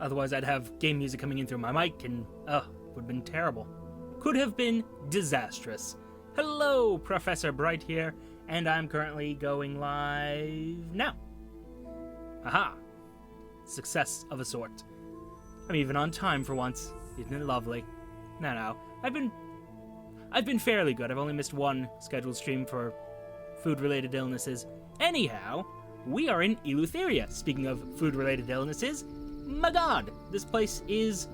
Otherwise, I'd have game music coming in through my mic, and would have been terrible. Could have been disastrous. Hello, Professor Bright here, and I'm currently going live now. Aha! Success of a sort. I'm even on time for once. Isn't it lovely? No. I've been fairly good. I've only missed one scheduled stream for food-related illnesses. Anyhow, we are in Eleutheria. Speaking of food-related illnesses, my god, this place is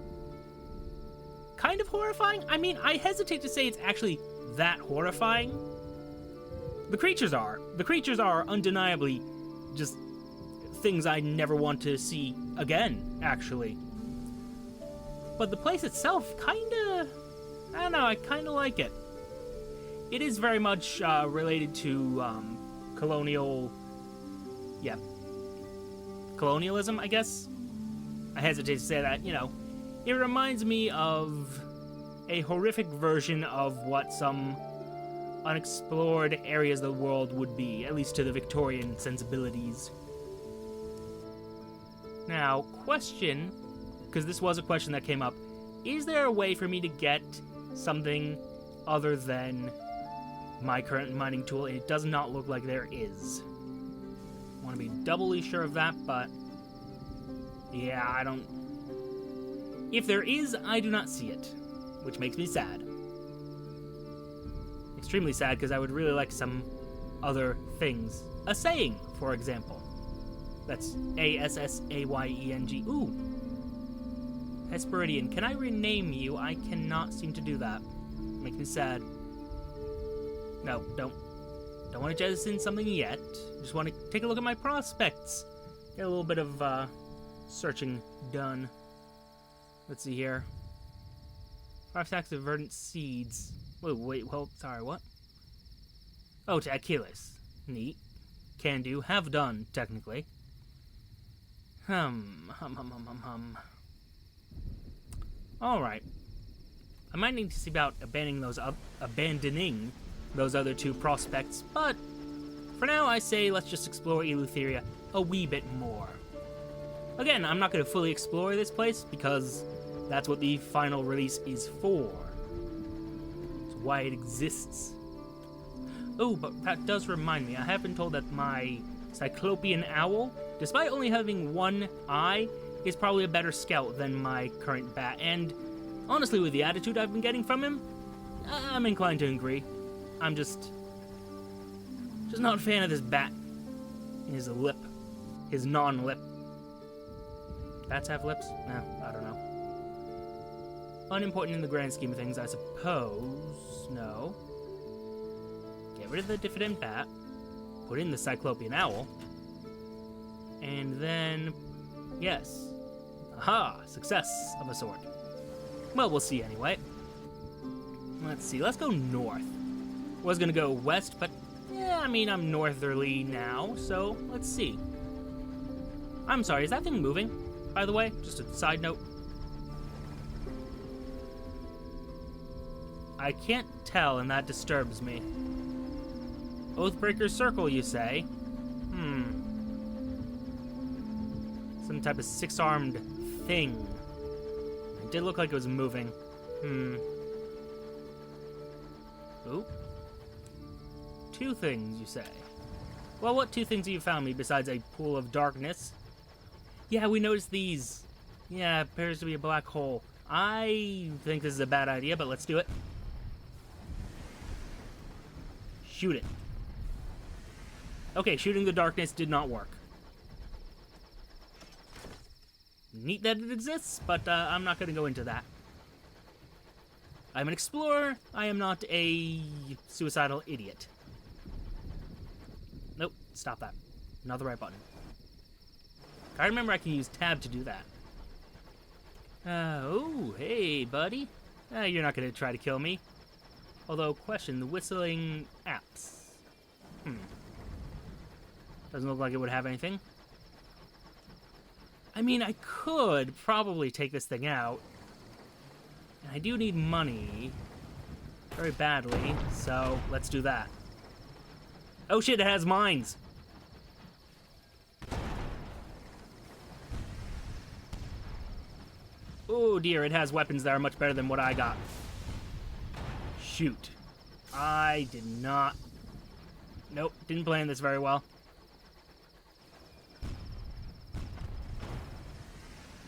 kind of horrifying. I mean, I hesitate to say it's actually that horrifying. The creatures are. The creatures are undeniably just things I never want to see again, actually. But the place itself kinda, I don't know, I kinda like it. It is very much related to colonialism, I guess. I hesitate to say that, it reminds me of a horrific version of what some unexplored areas of the world would be, at least to the Victorian sensibilities. Now, question, because this was a question that came up, is there a way for me to get something other than my current mining tool? It does not look like there is. I want to be doubly sure of that, but yeah, I don't... If there is, I do not see it, which makes me sad. Extremely sad, because I would really like some other things. A saying, for example. That's Assasyeng. Ooh. Hesperidian. Can I rename you? I cannot seem to do that. Makes me sad. No, don't want to jettison something yet. Just want to take a look at my prospects. Get a little bit of searching done. Let's see here. 5 stacks of verdant seeds. Sorry, what? Oh, to Achilles. Neat. Can do. Have done, technically. Alright. I might need to see about abandoning those other 2 prospects, but for now I say let's just explore Eleutheria a wee bit more. Again, I'm not going to fully explore this place because that's what the final release is for. It's why it exists. Oh, but that does remind me, I have been told that my Cyclopean owl, despite only having 1 eye, is probably a better scout than my current bat, and honestly, with the attitude I've been getting from him, I'm inclined to agree. I'm just not a fan of this bat. His lip. His non-lip. Bats have lips? No, I don't know. Unimportant in the grand scheme of things, I suppose. No. Get rid of the diffident bat. Put in the Cyclopean owl. And then... yes. Aha! Success of a sort. Well, we'll see anyway. Let's see. Let's go north. Was gonna go west, but yeah, I mean, I'm northerly now, so let's see. I'm sorry, is that thing moving, by the way? Just a side note. I can't tell, and that disturbs me. Oathbreaker Circle, you say? Some type of 6-armed thing. It did look like it was moving. Ooh. 2 things, you say? Well, what 2 things have you found me besides a pool of darkness? Yeah, we noticed these. Yeah, appears to be a black hole. I think this is a bad idea, but let's do it. Shoot it. Okay, shooting the darkness did not work. Neat that it exists, but I'm not going to go into that. I'm an explorer. I am not a suicidal idiot. Nope, stop that. Not the right button. I remember I can use tab to do that. Oh, hey, buddy. You're not going to try to kill me. Although, question, the whistling apps. Doesn't look like it would have anything. I mean, I could probably take this thing out. And I do need money very badly, so let's do that. Oh shit, it has mines! Oh dear, it has weapons that are much better than what I got. Shoot. I did not... Nope, didn't plan this very well.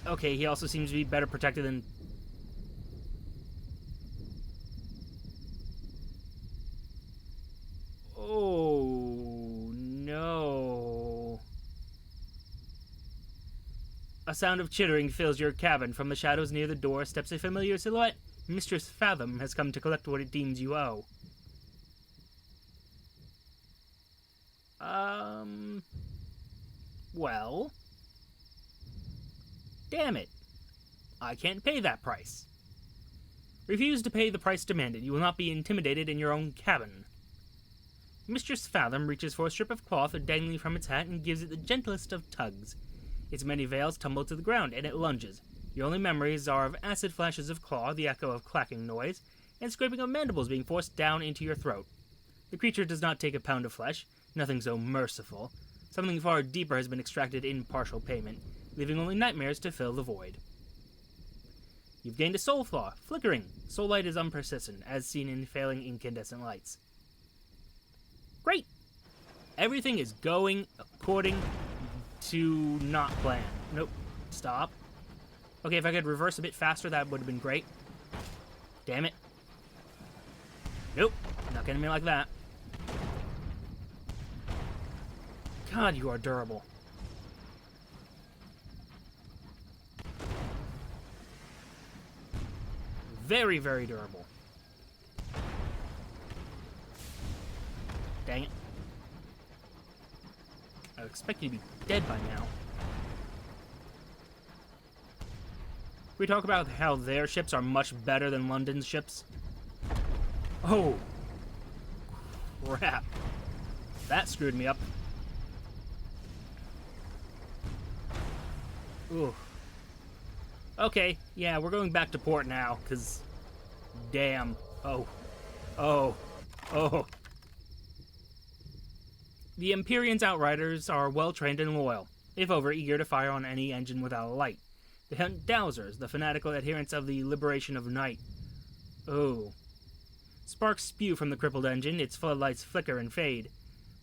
Okay, he also seems to be better protected than... Oh, no. A sound of chittering fills your cabin. From the shadows near the door steps a familiar silhouette. Mistress Fathom has come to collect what it deems you owe. Well... Damn it. I can't pay that price. Refuse to pay the price demanded. You will not be intimidated in your own cabin. Mistress Fathom reaches for a strip of cloth dangling from its hat and gives it the gentlest of tugs. Its many veils tumble to the ground, and it lunges. Your only memories are of acid flashes of claw, the echo of clacking noise, and scraping of mandibles being forced down into your throat. The creature does not take a pound of flesh, nothing so merciful. Something far deeper has been extracted in partial payment, leaving only nightmares to fill the void. You've gained a soul flaw, flickering. Soul light is unpersistent, as seen in failing incandescent lights. Great! Everything is going according to not plan. Nope. Stop. Okay, if I could reverse a bit faster, that would have been great. Damn it. Nope. Not getting me like that. God, you are durable. Very, very durable. Dang it. I would expect you to be dead by now. We talk about how their ships are much better than London's ships. Oh. Crap. That screwed me up. Ooh. Okay, yeah, we're going back to port now, because... Damn. Oh. Oh. Oh. The Empyrean's Outriders are well-trained and loyal, if over-eager to fire on any engine without a light. They hunt dowsers, the fanatical adherents of the liberation of night. Oh. Sparks spew from the crippled engine, its floodlights flicker and fade.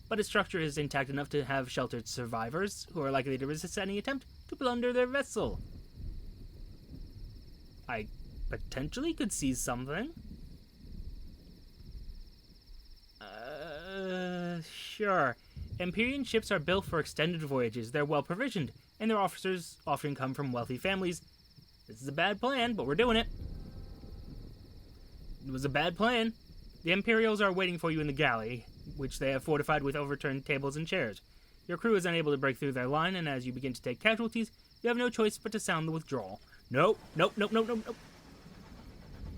But its structure is intact enough to have sheltered survivors, who are likely to resist any attempt to plunder their vessel. I potentially could see something. Sure. Empyrean ships are built for extended voyages. They're well provisioned, and their officers often come from wealthy families. This is a bad plan, but we're doing it. It was a bad plan. The Imperials are waiting for you in the galley, which they have fortified with overturned tables and chairs. Your crew is unable to break through their line, and as you begin to take casualties, you have no choice but to sound the withdrawal. Nope, nope, nope, nope, nope, nope.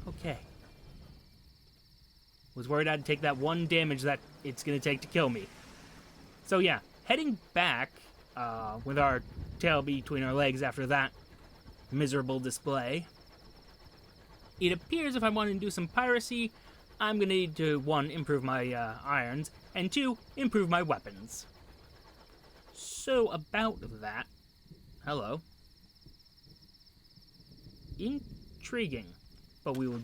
Okay. Was worried I'd take that one damage that it's going to take to kill me. So yeah, heading back, with our tail between our legs after that miserable display, it appears if I want to do some piracy, I'm going to need to, 1, improve my irons, and 2, improve my weapons. So about that, hello. Intriguing, but we'll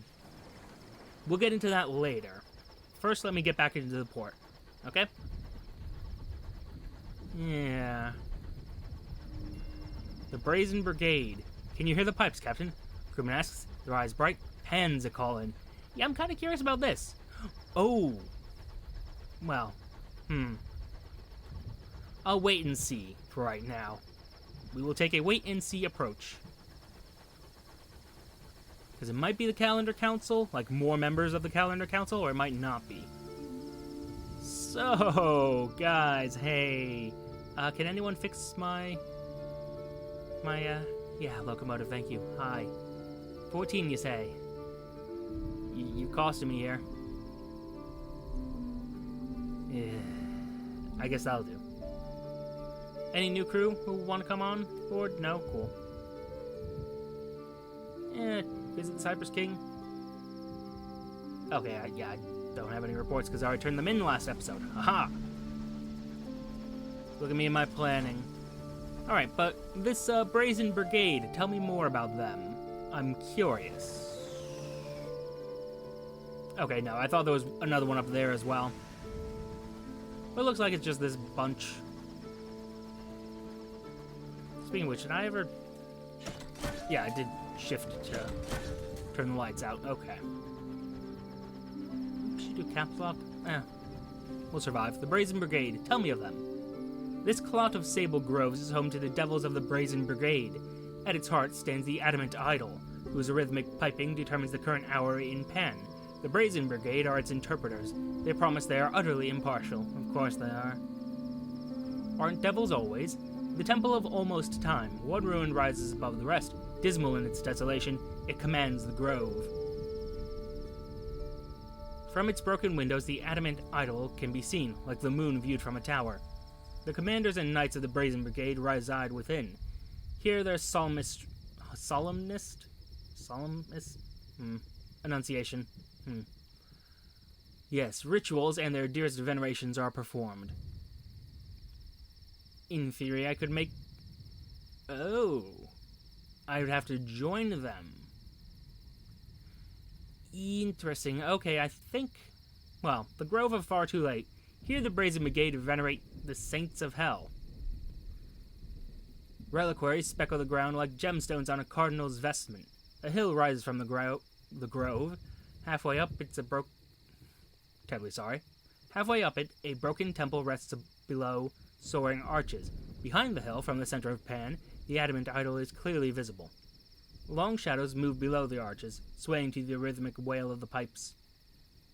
get into that later. First, let me get back into the port, okay? Yeah. The Brazen Brigade. Can you hear the pipes, Captain? Crewman asks, their eyes bright. Hands a calling. Yeah, I'm kind of curious about this. Oh. Well, I'll wait and see for right now. We will take a wait-and-see approach. Because it might be the Calendar Council, like more members of the Calendar Council, or it might not be. So, guys, hey. Can anyone fix my locomotive, thank you. Hi. 14, you say? You costed me here. Yeah. I guess that'll do. Any new crew who want to come on board? No? Cool. Visit the Cypress King? Okay, I don't have any reports because I already turned them in last episode. Haha! Look at me and my planning. Alright, but this Brazen Brigade, tell me more about them. I'm curious. Okay, no, I thought there was another one up there as well. But it looks like it's just this bunch. Speaking of which, did I ever... Yeah, I did shift to turn the lights out. Okay. Should do caps lock? We'll survive. The Brazen Brigade. Tell me of them. This clot of sable groves is home to the Devils of the Brazen Brigade. At its heart stands the Adamant Idol, whose rhythmic piping determines the current hour in Pan. The Brazen Brigade are its interpreters. They promise they are utterly impartial. Of course they are. Aren't devils always? The Temple of Almost Time. One ruin rises above the rest. Dismal in its desolation, it commands the grove. From its broken windows, the Adamant Idol can be seen, like the moon viewed from a tower. The commanders and knights of the Brazen Brigade reside within. Here their solemnist... Enunciation. Yes, rituals and their dearest venerations are performed. In theory, I could make... Oh. I would have to join them. Interesting. Okay, I think... Well, the Grove are far too late. Here the Brazen Brigade venerate the Saints of Hell. Reliquaries speckle the ground like gemstones on a cardinal's vestment. A hill rises from the grove. Halfway up, Halfway up it, a broken temple rests below soaring arches. Behind the hill, from the center of Pan, the Adamant Idol is clearly visible. Long shadows move below the arches, swaying to the rhythmic wail of the pipes.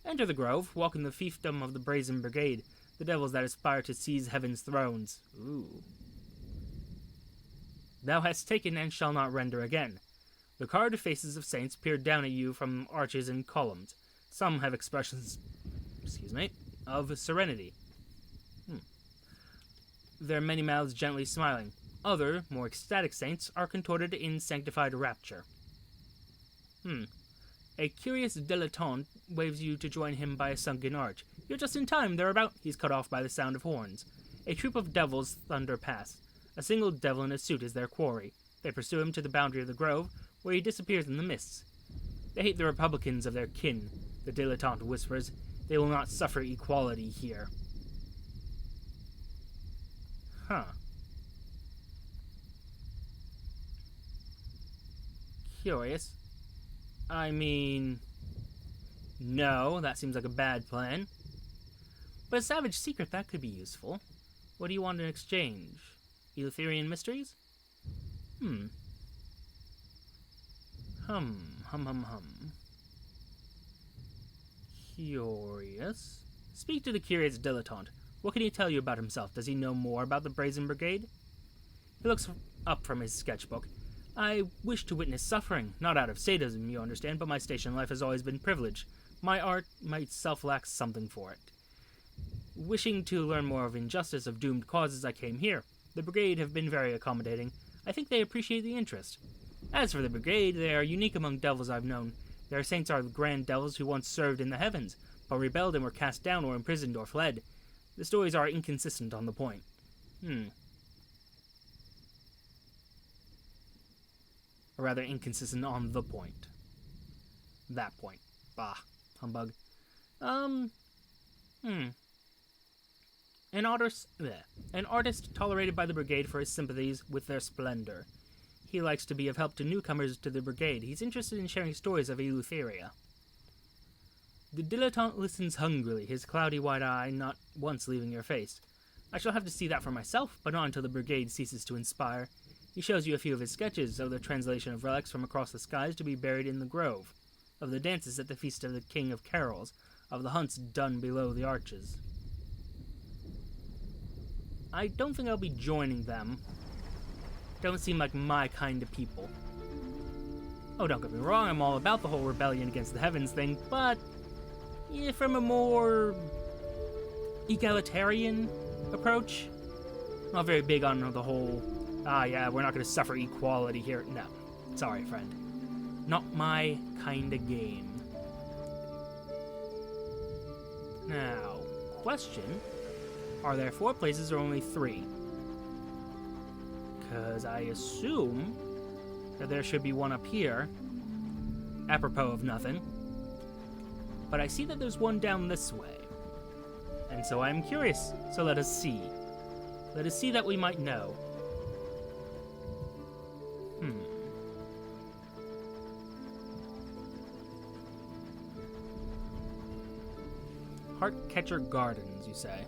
Enter the grove, walk in the fiefdom of the Brazen Brigade, the devils that aspire to seize heaven's thrones. Ooh. Thou hast taken and shall not render again. The carved faces of saints peer down at you from arches and columns. Some have expressions, of serenity. Their many mouths gently smiling. Other, more ecstatic saints are contorted in sanctified rapture. A curious dilettante waves you to join him by a sunken arch. You're just in time, thereabout. He's cut off by the sound of horns. A troop of devils thunder past. A single devil in a suit is their quarry. They pursue him to the boundary of the grove, where he disappears in the mists. They hate the Republicans of their kin, the dilettante whispers. They will not suffer equality here. Curious. I mean... No, that seems like a bad plan. But a savage secret, that could be useful. What do you want in exchange? Eleutherian mysteries? Curious. Speak to the curious dilettante. What can he tell you about himself? Does he know more about the Brazen Brigade? He looks up from his sketchbook. I wish to witness suffering, not out of sadism, you understand, but my station life has always been privileged. My art myself lacks something for it. Wishing to learn more of injustice of doomed causes, I came here. The Brigade have been very accommodating. I think they appreciate the interest. As for the Brigade, they are unique among devils I've known. Their saints are the grand devils who once served in the heavens, but rebelled and were cast down or imprisoned or fled. The stories are inconsistent on the point. Or rather, inconsistent on the point. That point. Bah. Humbug. An artist tolerated by the Brigade for his sympathies with their splendor. He likes to be of help to newcomers to the Brigade. He's interested in sharing stories of Eleutheria. The dilettante listens hungrily, his cloudy white eye not once leaving your face. I shall have to see that for myself, but not until the Brigade ceases to inspire. He shows you a few of his sketches of the translation of relics from across the skies to be buried in the grove, of the dances at the feast of the King of Carols, of the hunts done below the arches. I don't think I'll be joining them. Don't seem like my kind of people. Oh, don't get me wrong, I'm all about the whole rebellion against the heavens thing, but from a more egalitarian approach. Not very big on the whole, we're not going to suffer equality here. No, sorry, friend. Not my kind of game. Now, question, are there 4 places or only 3? Because I assume There should be one up here, apropos of nothing. But I see that there's one down this way. And so I'm curious, so let us see. Let us see that we might know. Heartcatcher Gardens, you say?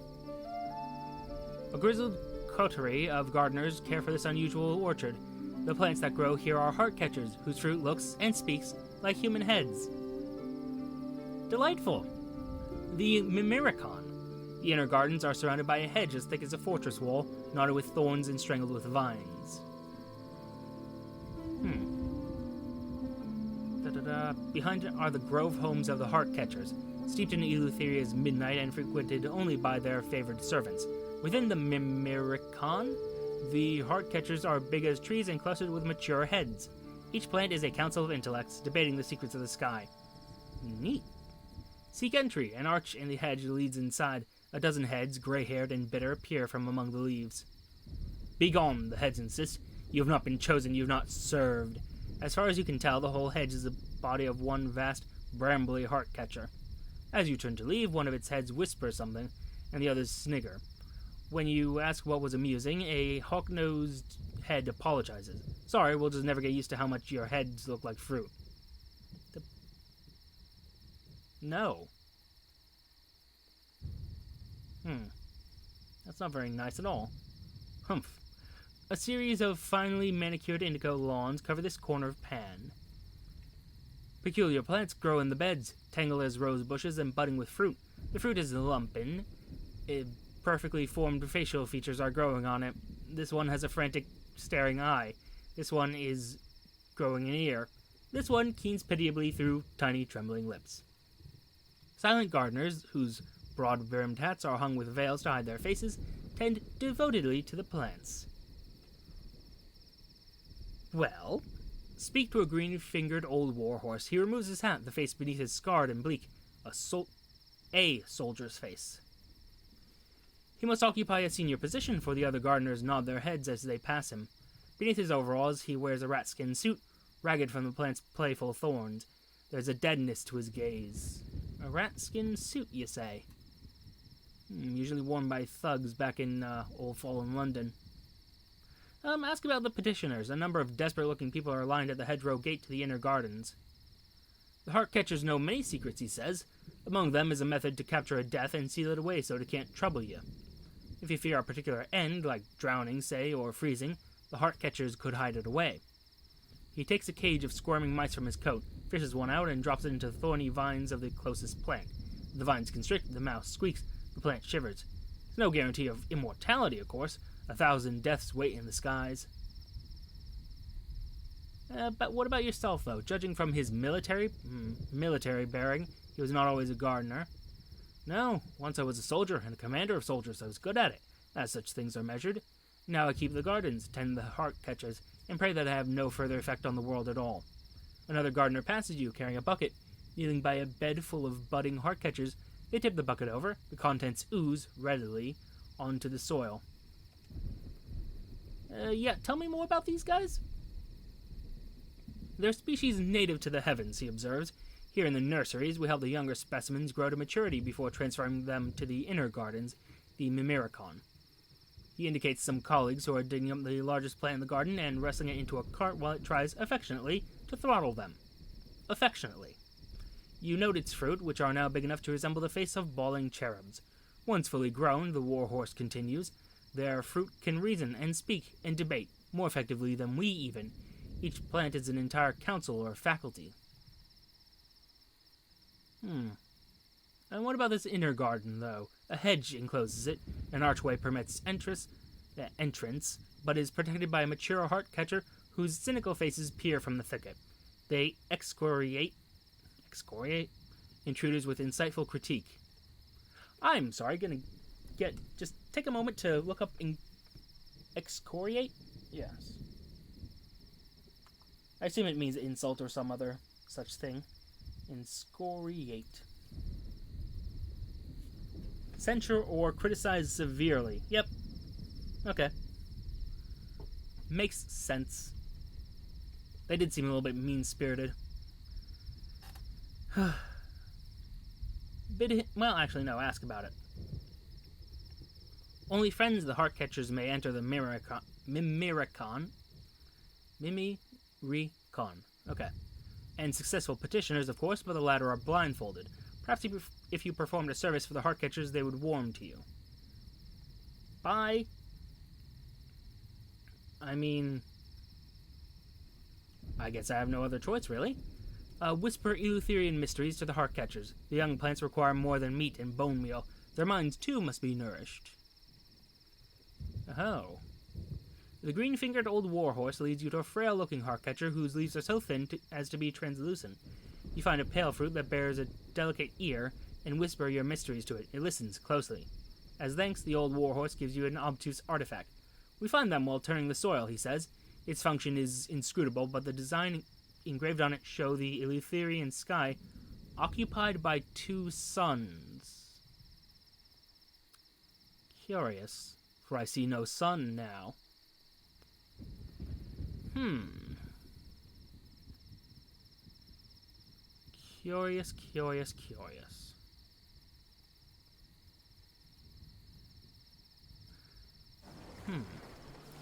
A grizzled coterie of gardeners care for this unusual orchard. The plants that grow here are heartcatchers, whose fruit looks and speaks like human heads. Delightful! The Mimyricon. The inner gardens are surrounded by a hedge as thick as a fortress wall, knotted with thorns and strangled with vines. Behind it are the grove homes of the Heartcatchers, steeped in Eleutheria's midnight and frequented only by their favored servants. Within the Mimyricon, the Heartcatchers are big as trees and clustered with mature heads. Each plant is a council of intellects, debating the secrets of the sky. Neat. Seek entry. An arch in the hedge leads inside. A dozen heads, gray-haired and bitter, appear from among the leaves. Begone, the heads insist. You have not been chosen, you have not served. As far as you can tell, the whole hedge is the body of one vast, brambly Heartcatcher. As you turn to leave, one of its heads whispers something, and the others snigger. When you ask what was amusing, a hawk-nosed head apologizes. Sorry, we'll just never get used to how much your heads look like fruit. No. That's not very nice at all. Humph. A series of finely manicured indigo lawns cover this corner of Pan. Peculiar plants grow in the beds, tangled as rose bushes and budding with fruit. The fruit is lumpen. Perfectly formed facial features are growing on it. This one has a frantic, staring eye. This one is growing an ear. This one keens pitiably through tiny, trembling lips. Silent gardeners, whose broad-brimmed hats are hung with veils to hide their faces, tend devotedly to the plants. Well, speak to a green-fingered old warhorse. He removes his hat, the face beneath is scarred and bleak. A soldier's face. He must occupy a senior position, for the other gardeners nod their heads as they pass him. Beneath his overalls, he wears a rat-skin suit, ragged from the plant's playful thorns. There's a deadness to his gaze. A rat-skin suit, you say? Usually worn by thugs back in old fallen London. Ask about the petitioners. A number of desperate-looking people are lined at the hedgerow gate to the inner gardens. The Heartcatchers know many secrets, he says. Among them is a method to capture a death and seal it away so it can't trouble you. If you fear a particular end, like drowning, say, or freezing, the Heartcatchers could hide it away. He takes a cage of squirming mice from his coat, fishes one out, and drops it into the thorny vines of the closest plant. The vines constrict, the mouse squeaks, the plant shivers. There's no guarantee of immortality, of course. 1,000 deaths wait in the skies. But what about yourself, though? Judging from his military bearing, he was not always a gardener. No, once I was a soldier and a commander of soldiers. I was good at it, as such things are measured. Now I keep the gardens, tend the Heartcatchers, and pray that I have no further effect on the world at all. Another gardener passes you, carrying a bucket. Kneeling by a bed full of budding Heartcatchers, they tip the bucket over. The contents ooze, readily, onto the soil. Tell me more about these guys? They're species native to the heavens, he observes. Here in the nurseries, we help the younger specimens grow to maturity before transferring them to the inner gardens, the Mimyricon. He indicates some colleagues who are digging up the largest plant in the garden and wrestling it into a cart while it tries affectionately to throttle them. Affectionately. You note its fruit, which are now big enough to resemble the face of bawling cherubs. Once fully grown, the warhorse continues, their fruit can reason and speak and debate, more effectively than we even. Each plant is an entire council or faculty. And what about this inner garden, though? A hedge encloses it. An archway permits entrance, but is protected by a mature Heartcatcher whose cynical faces peer from the thicket. They excoriate intruders with insightful critique. I'm sorry, just take a moment to look up excoriate? Yes. I assume it means insult or some other such thing. Excoriate. Censure or criticize severely. Yep. Okay. Makes sense. They did seem a little bit mean-spirited. Well, actually, no, ask about it. Only friends of the Heartcatchers may enter the Mimiricon. Okay. And successful petitioners, of course, but the latter are blindfolded. Perhaps if you performed a service for the Heartcatchers, they would warm to you. Bye. I mean, I guess I have no other choice, really. Whisper Eleutherian mysteries to the Heartcatchers. The young plants require more than meat and bone meal. Their minds, too, must be nourished. Oh. The green-fingered old warhorse leads you to a frail-looking Heartcatcher whose leaves are so thin as to be translucent. You find a pale fruit that bears a delicate ear and whisper your mysteries to it. It listens closely. As thanks, the old warhorse gives you an obtuse artifact. We find them while turning the soil, he says. Its function is inscrutable, but the design engraved on it show the Eleutherian sky occupied by two suns. Curious, for I see no sun now. Curious.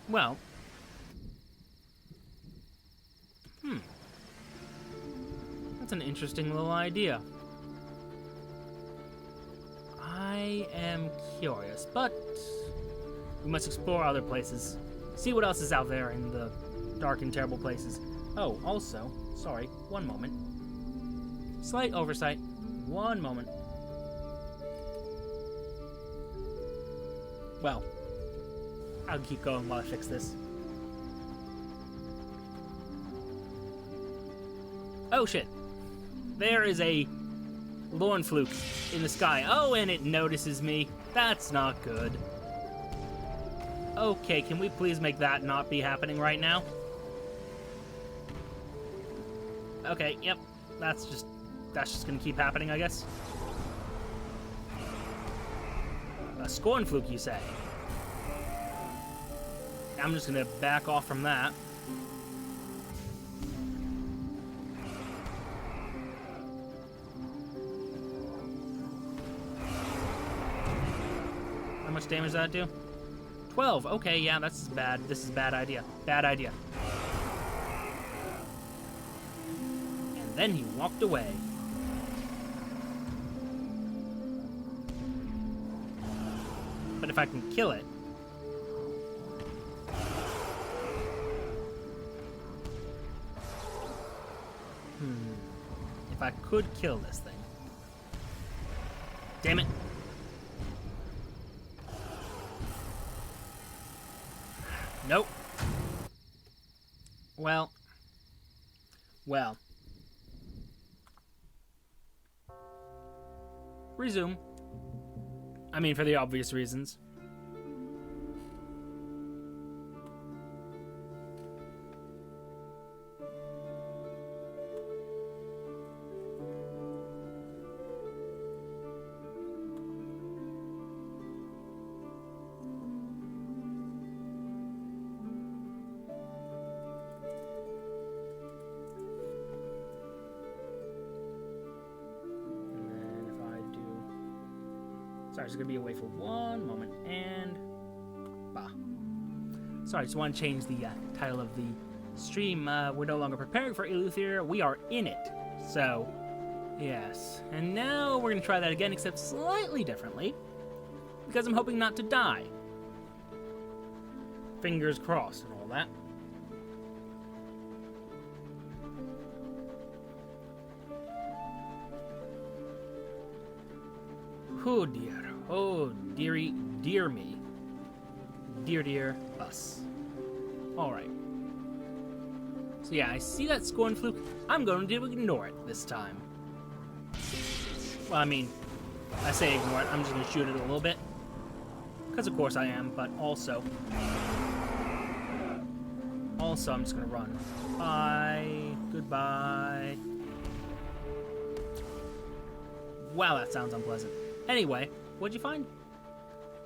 Well. That's an interesting little idea. I am curious, but we must explore other places. See what else is out there in the dark and terrible places. Oh, also, sorry, one moment. Slight oversight. One moment. Well, I'll keep going while I fix this. Oh shit. There is a Lorn fluke in the sky. Oh, and it notices me. That's not good. Okay, can we please make that not be happening right now? Okay, yep. That's just gonna keep happening, I guess. A scorn fluke, you say? I'm just gonna back off from that. How much damage does that do? 12. Okay, yeah, that's bad. This is a bad idea. Bad idea. And then he walked away. But if I can kill it... If I could kill this thing. Damn it. Nope. Well. Resume. I mean, for the obvious reasons. Sorry, it's going to be away for one moment, and... Bah. Sorry, I just want to change the title of the stream. We're no longer preparing for Eleutheria, we are in it. So, yes. And now we're going to try that again, except slightly differently, because I'm hoping not to die. Fingers crossed and all that. Oh dear. Oh, dearie, dear me. Dear us. Alright. So yeah, I see that scorn fluke. I'm going to ignore it this time. Well, I mean, I say ignore it. I'm just going to shoot it a little bit. Because of course I am, but also... Also, I'm just going to run. Bye. Goodbye. Wow, that sounds unpleasant. Anyway, what'd you find?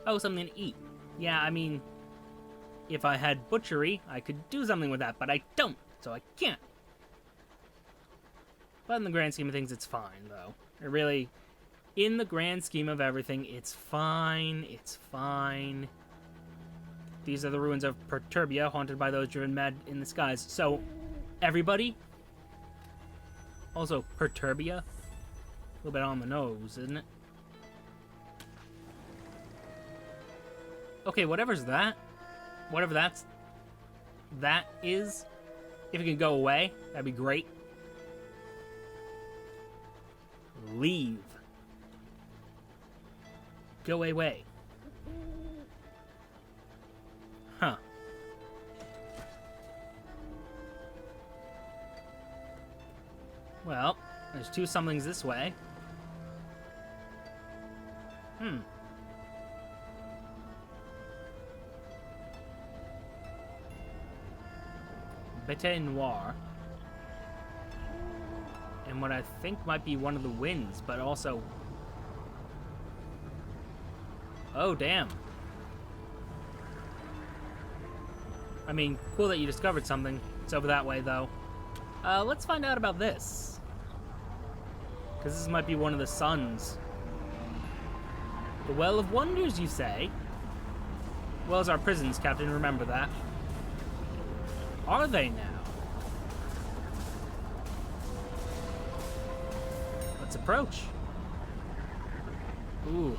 Oh, something to eat. Yeah, I mean, if I had butchery, I could do something with that, but I don't, so I can't. But in the grand scheme of things, it's fine, though. It really, in the grand scheme of everything, it's fine. It's fine. These are the ruins of Perturbia, haunted by those driven mad in the skies. So, everybody? Also, Perturbia? A little bit on the nose, isn't it? Okay, whatever's that. Whatever that is. If it can go away, that'd be great. Leave. Go away. Huh. Well, there's two somethings this way. Bete Noir. And what I think might be one of the winds, but also... Oh, damn. I mean, cool that you discovered something. It's over that way, though. Let's find out about this. Because this might be one of the suns. The Well of Wonders, you say? Wells are prisons, Captain, remember that. Are they now? Let's approach. Ooh.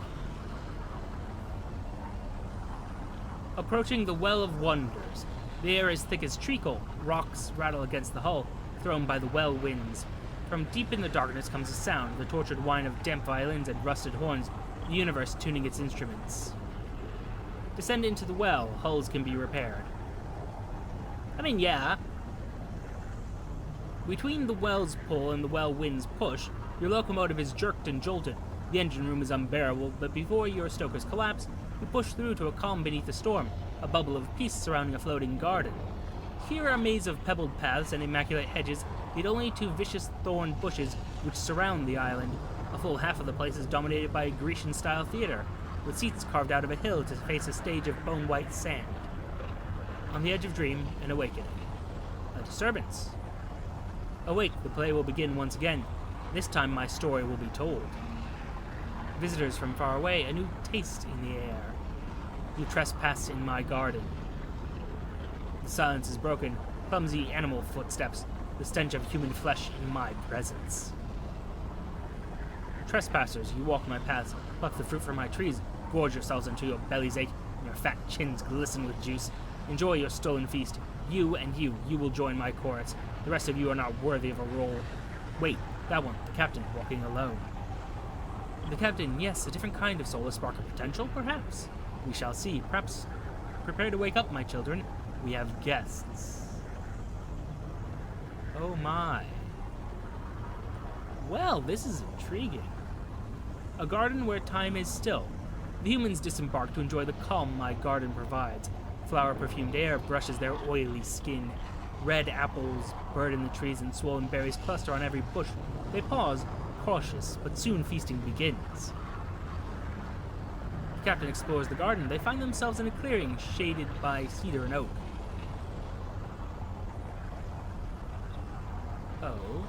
Approaching the Well of Wonders. The air is thick as treacle. Rocks rattle against the hull, thrown by the well winds. From deep in the darkness comes a sound, the tortured whine of damp violins and rusted horns, the universe tuning its instruments. Descend into the well, hulls can be repaired. I mean, yeah. Between the well's pull and the well wind's push, your locomotive is jerked and jolted. The engine room is unbearable, but before your stokers collapse, you push through to a calm beneath the storm, a bubble of peace surrounding a floating garden. Here a maze of pebbled paths and immaculate hedges lead only to vicious thorn bushes which surround the island. A full half of the place is dominated by a Grecian-style theater, with seats carved out of a hill to face a stage of bone-white sand. On the edge of dream, an awakening. A disturbance. Awake, the play will begin once again. This time my story will be told. Visitors from far away, a new taste in the air. You trespass in my garden. The silence is broken, clumsy animal footsteps, the stench of human flesh in my presence. Trespassers, you walk my paths, pluck the fruit from my trees, gorge yourselves until your bellies ache and your fat chins glisten with juice. Enjoy your stolen feast. You and you will join my chorus. The rest of you are not worthy of a role. Wait, that one, the captain, walking alone. The captain, yes, a different kind of soul, a spark of potential, perhaps. We shall see. Perhaps prepare to wake up, my children. We have guests. Oh my. Well, this is intriguing. A garden where time is still. The humans disembark to enjoy the calm my garden provides. Flower-perfumed air brushes their oily skin. Red apples bird in the trees and swollen berries cluster on every bush. They pause, cautious, but soon feasting begins. The captain explores the garden. They find themselves in a clearing shaded by cedar and oak. Oh.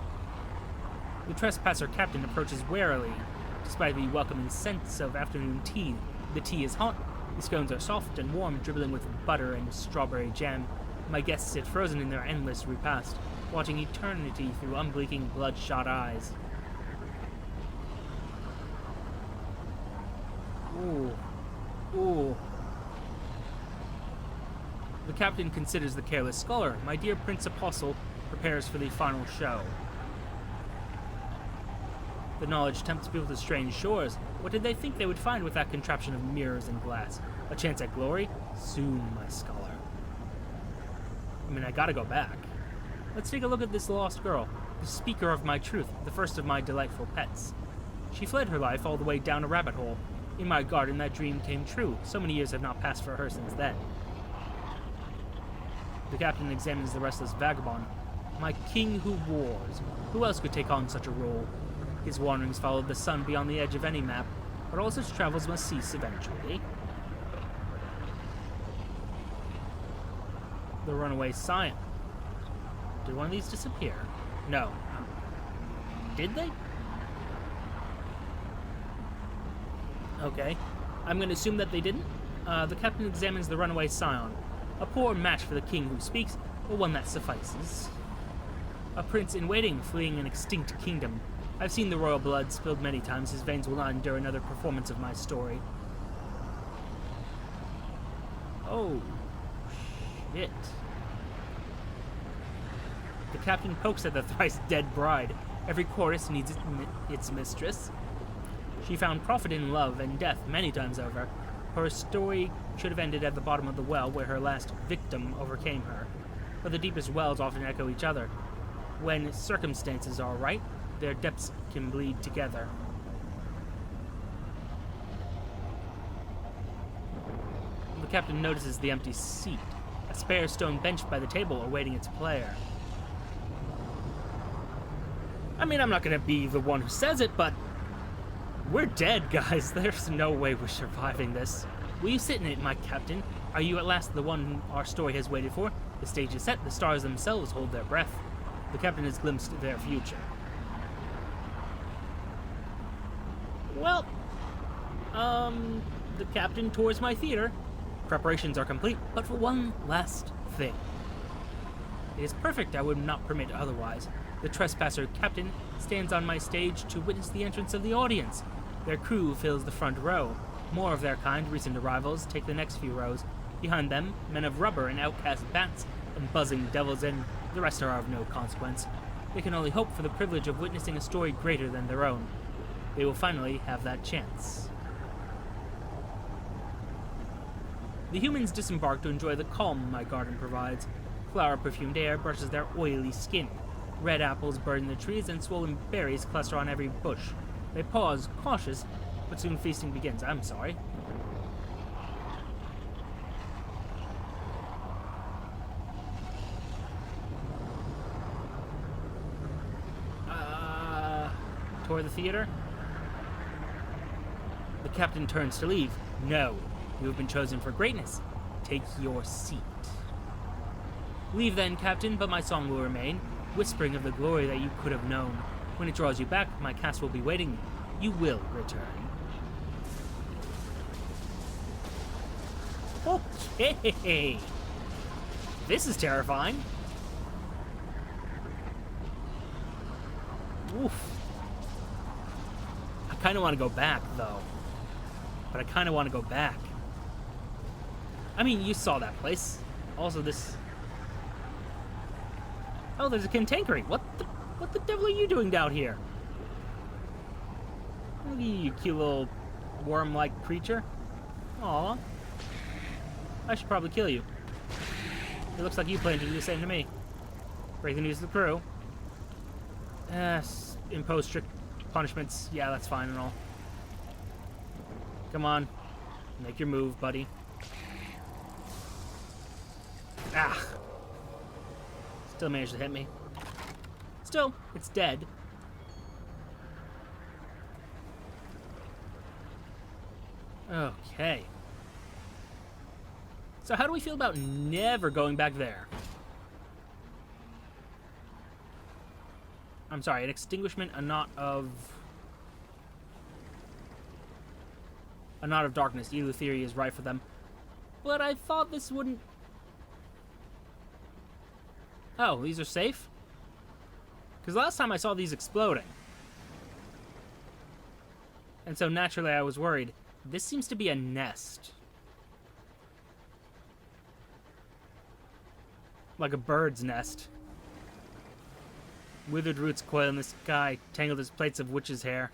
The trespasser captain approaches warily, despite the welcoming scents of afternoon tea. The tea is hot. The scones are soft and warm, dribbling with butter and strawberry jam. My guests sit frozen in their endless repast, watching eternity through unblinking, bloodshot eyes. Ooh. Ooh. The captain considers the careless scholar. My dear Prince Apostle prepares for the final show. The knowledge tempts people to strange shores. What did they think they would find with that contraption of mirrors and glass? A chance at glory? Soon, my scholar. I mean, I gotta go back. Let's take a look at this lost girl, the speaker of my truth, the first of my delightful pets. She fled her life all the way down a rabbit hole. In my garden, that dream came true. So many years have not passed for her since then. The captain examines the restless vagabond. My king who wars. Who else could take on such a role? His wanderings followed the sun beyond the edge of any map, but all such travels must cease eventually. The runaway scion. Did one of these disappear? No. did they? Okay. I'm going to assume that they didn't. The captain examines the runaway scion. A poor match for the king who speaks, but one that suffices. A prince in waiting, fleeing an extinct kingdom. I've seen the royal blood spilled many times. His veins will not endure another performance of my story. Oh, shit. The captain pokes at the thrice-dead bride. Every chorus needs its mistress. She found profit in love and death many times over. Her story should have ended at the bottom of the well where her last victim overcame her. But the deepest wells often echo each other. When circumstances are right, their depths can bleed together. The captain notices the empty seat, a spare stone bench by the table awaiting its player. I mean, I'm not going to be the one who says it, but we're dead, guys. There's no way we're surviving this. Will you sit in it, my captain? Are you at last the one our story has waited for? The stage is set, the stars themselves hold their breath. The captain has glimpsed their future. Well, the captain tours my theater. Preparations are complete, but for one last thing. It is perfect, I would not permit otherwise. The trespasser captain stands on my stage to witness the entrance of the audience. Their crew fills the front row. More of their kind, recent arrivals, take the next few rows. Behind them, men of rubber and outcast bats and buzzing devils, and the rest are of no consequence. They can only hope for the privilege of witnessing a story greater than their own. They will finally have that chance. The humans disembark to enjoy the calm my garden provides. Flower-perfumed air brushes their oily skin. Red apples burden the trees and swollen berries cluster on every bush. They pause, cautious, but soon feasting begins. I'm sorry. Tour the theater? The captain turns to leave. No, you have been chosen for greatness. Take your seat. Leave then, captain, but my song will remain, whispering of the glory that you could have known. When it draws you back, my cast will be waiting. You will return. Okay. This is terrifying. Oof. I kind of want to go back, though. But I kind of want to go back. I mean, you saw that place. Also, this... Oh, there's a cantankerite. What the devil are you doing down here? Look at you, cute little worm-like creature. Aw. I should probably kill you. It looks like you plan to do the same to me. Break the news to the crew. Impose strict punishments. Yeah, that's fine and all. Come on. Make your move, buddy. Ah. Still managed to hit me. Still, it's dead. Okay. So how do we feel about never going back there? I'm sorry, an extinguishment, a knot of darkness. Either theory is right for them. But I thought this wouldn't... Oh, these are safe? Because last time I saw these exploding. And so naturally I was worried. This seems to be a nest. Like a bird's nest. Withered roots coil in the sky, tangled as plaits of witch's hair.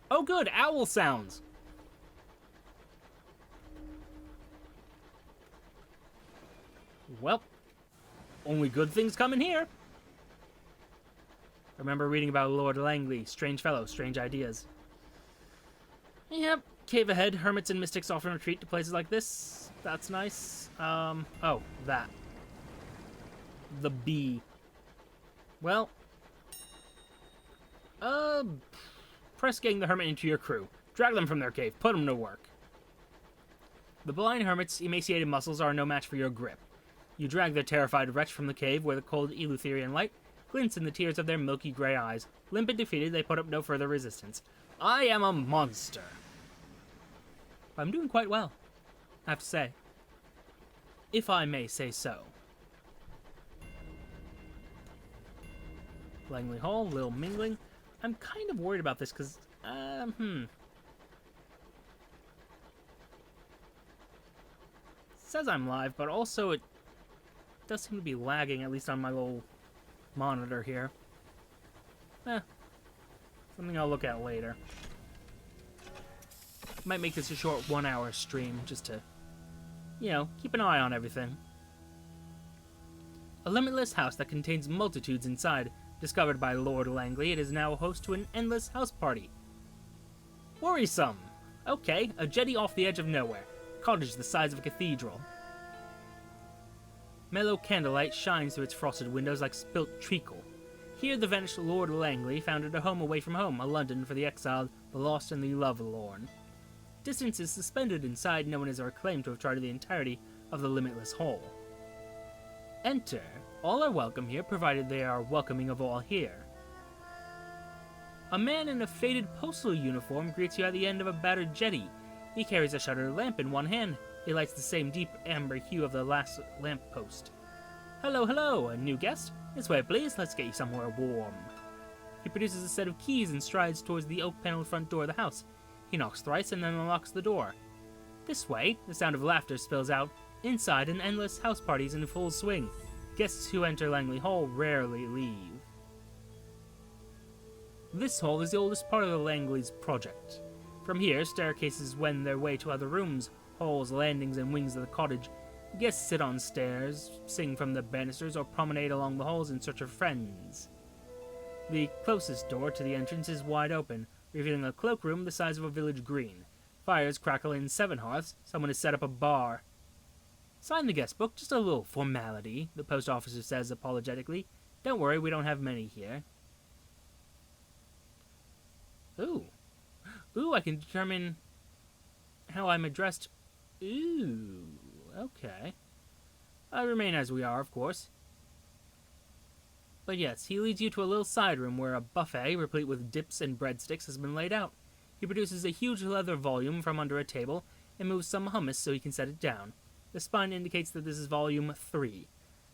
Oh good, owl sounds! Well, only good things come in here. I remember reading about Lord Langley. Strange fellow, strange ideas. Yep, cave ahead. Hermits and mystics often retreat to places like this. That's nice. Oh, that. The bee. Well, press gang the hermit into your crew. Drag them from their cave. Put them to work. The blind hermit's emaciated muscles are no match for your grip. You drag the terrified wretch from the cave where the cold Eleutherian light glints in the tears of their milky gray eyes. Limp and defeated, they put up no further resistance. I am a monster. I'm doing quite well, I have to say. If I may say so. Langley Hall, little mingling. I'm kind of worried about this because, says I'm live, but also it does seem to be lagging, at least on my little monitor here. Something I'll look at later. Might make this a short 1 hour stream, just to, keep an eye on everything. A limitless house that contains multitudes inside. Discovered by Lord Langley, it is now host to an endless house party. Worrisome! Okay, a jetty off the edge of nowhere. Cottage the size of a cathedral. Mellow candlelight shines through its frosted windows like spilt treacle. Here the vanished Lord Langley founded a home away from home, a London for the exiled, the lost, and the lovelorn. Distance is suspended inside, no one is ever claimed to have charted the entirety of the limitless hall. Enter. All are welcome here, provided they are welcoming of all here. A man in a faded postal uniform greets you at the end of a battered jetty. He carries a shuttered lamp in one hand. It lights the same deep amber hue of the last lamppost. Hello, hello, a new guest? This way, please. Let's get you somewhere warm. He produces a set of keys and strides towards the oak-paneled front door of the house. He knocks thrice and then unlocks the door. This way, the sound of laughter spills out. Inside, an endless house party's in full swing. Guests who enter Langley Hall rarely leave. This hall is the oldest part of the Langley's project. From here, staircases wend their way to other rooms, halls, landings, and wings of the cottage. Guests sit on stairs, sing from the banisters, or promenade along the halls in search of friends. The closest door to the entrance is wide open, revealing a cloakroom the size of a village green. Fires crackle in 7 hearths. Someone has set up a bar. Sign the guest book, just a little formality, the post officer says apologetically. Don't worry, we don't have many here. Ooh, I can determine how I'm addressed. Ooh, okay. I remain as we are, of course. But yes, he leads you to a little side room where a buffet, replete with dips and breadsticks, has been laid out. He produces a huge leather volume from under a table and moves some hummus so he can set it down. The spine indicates that this is volume 3.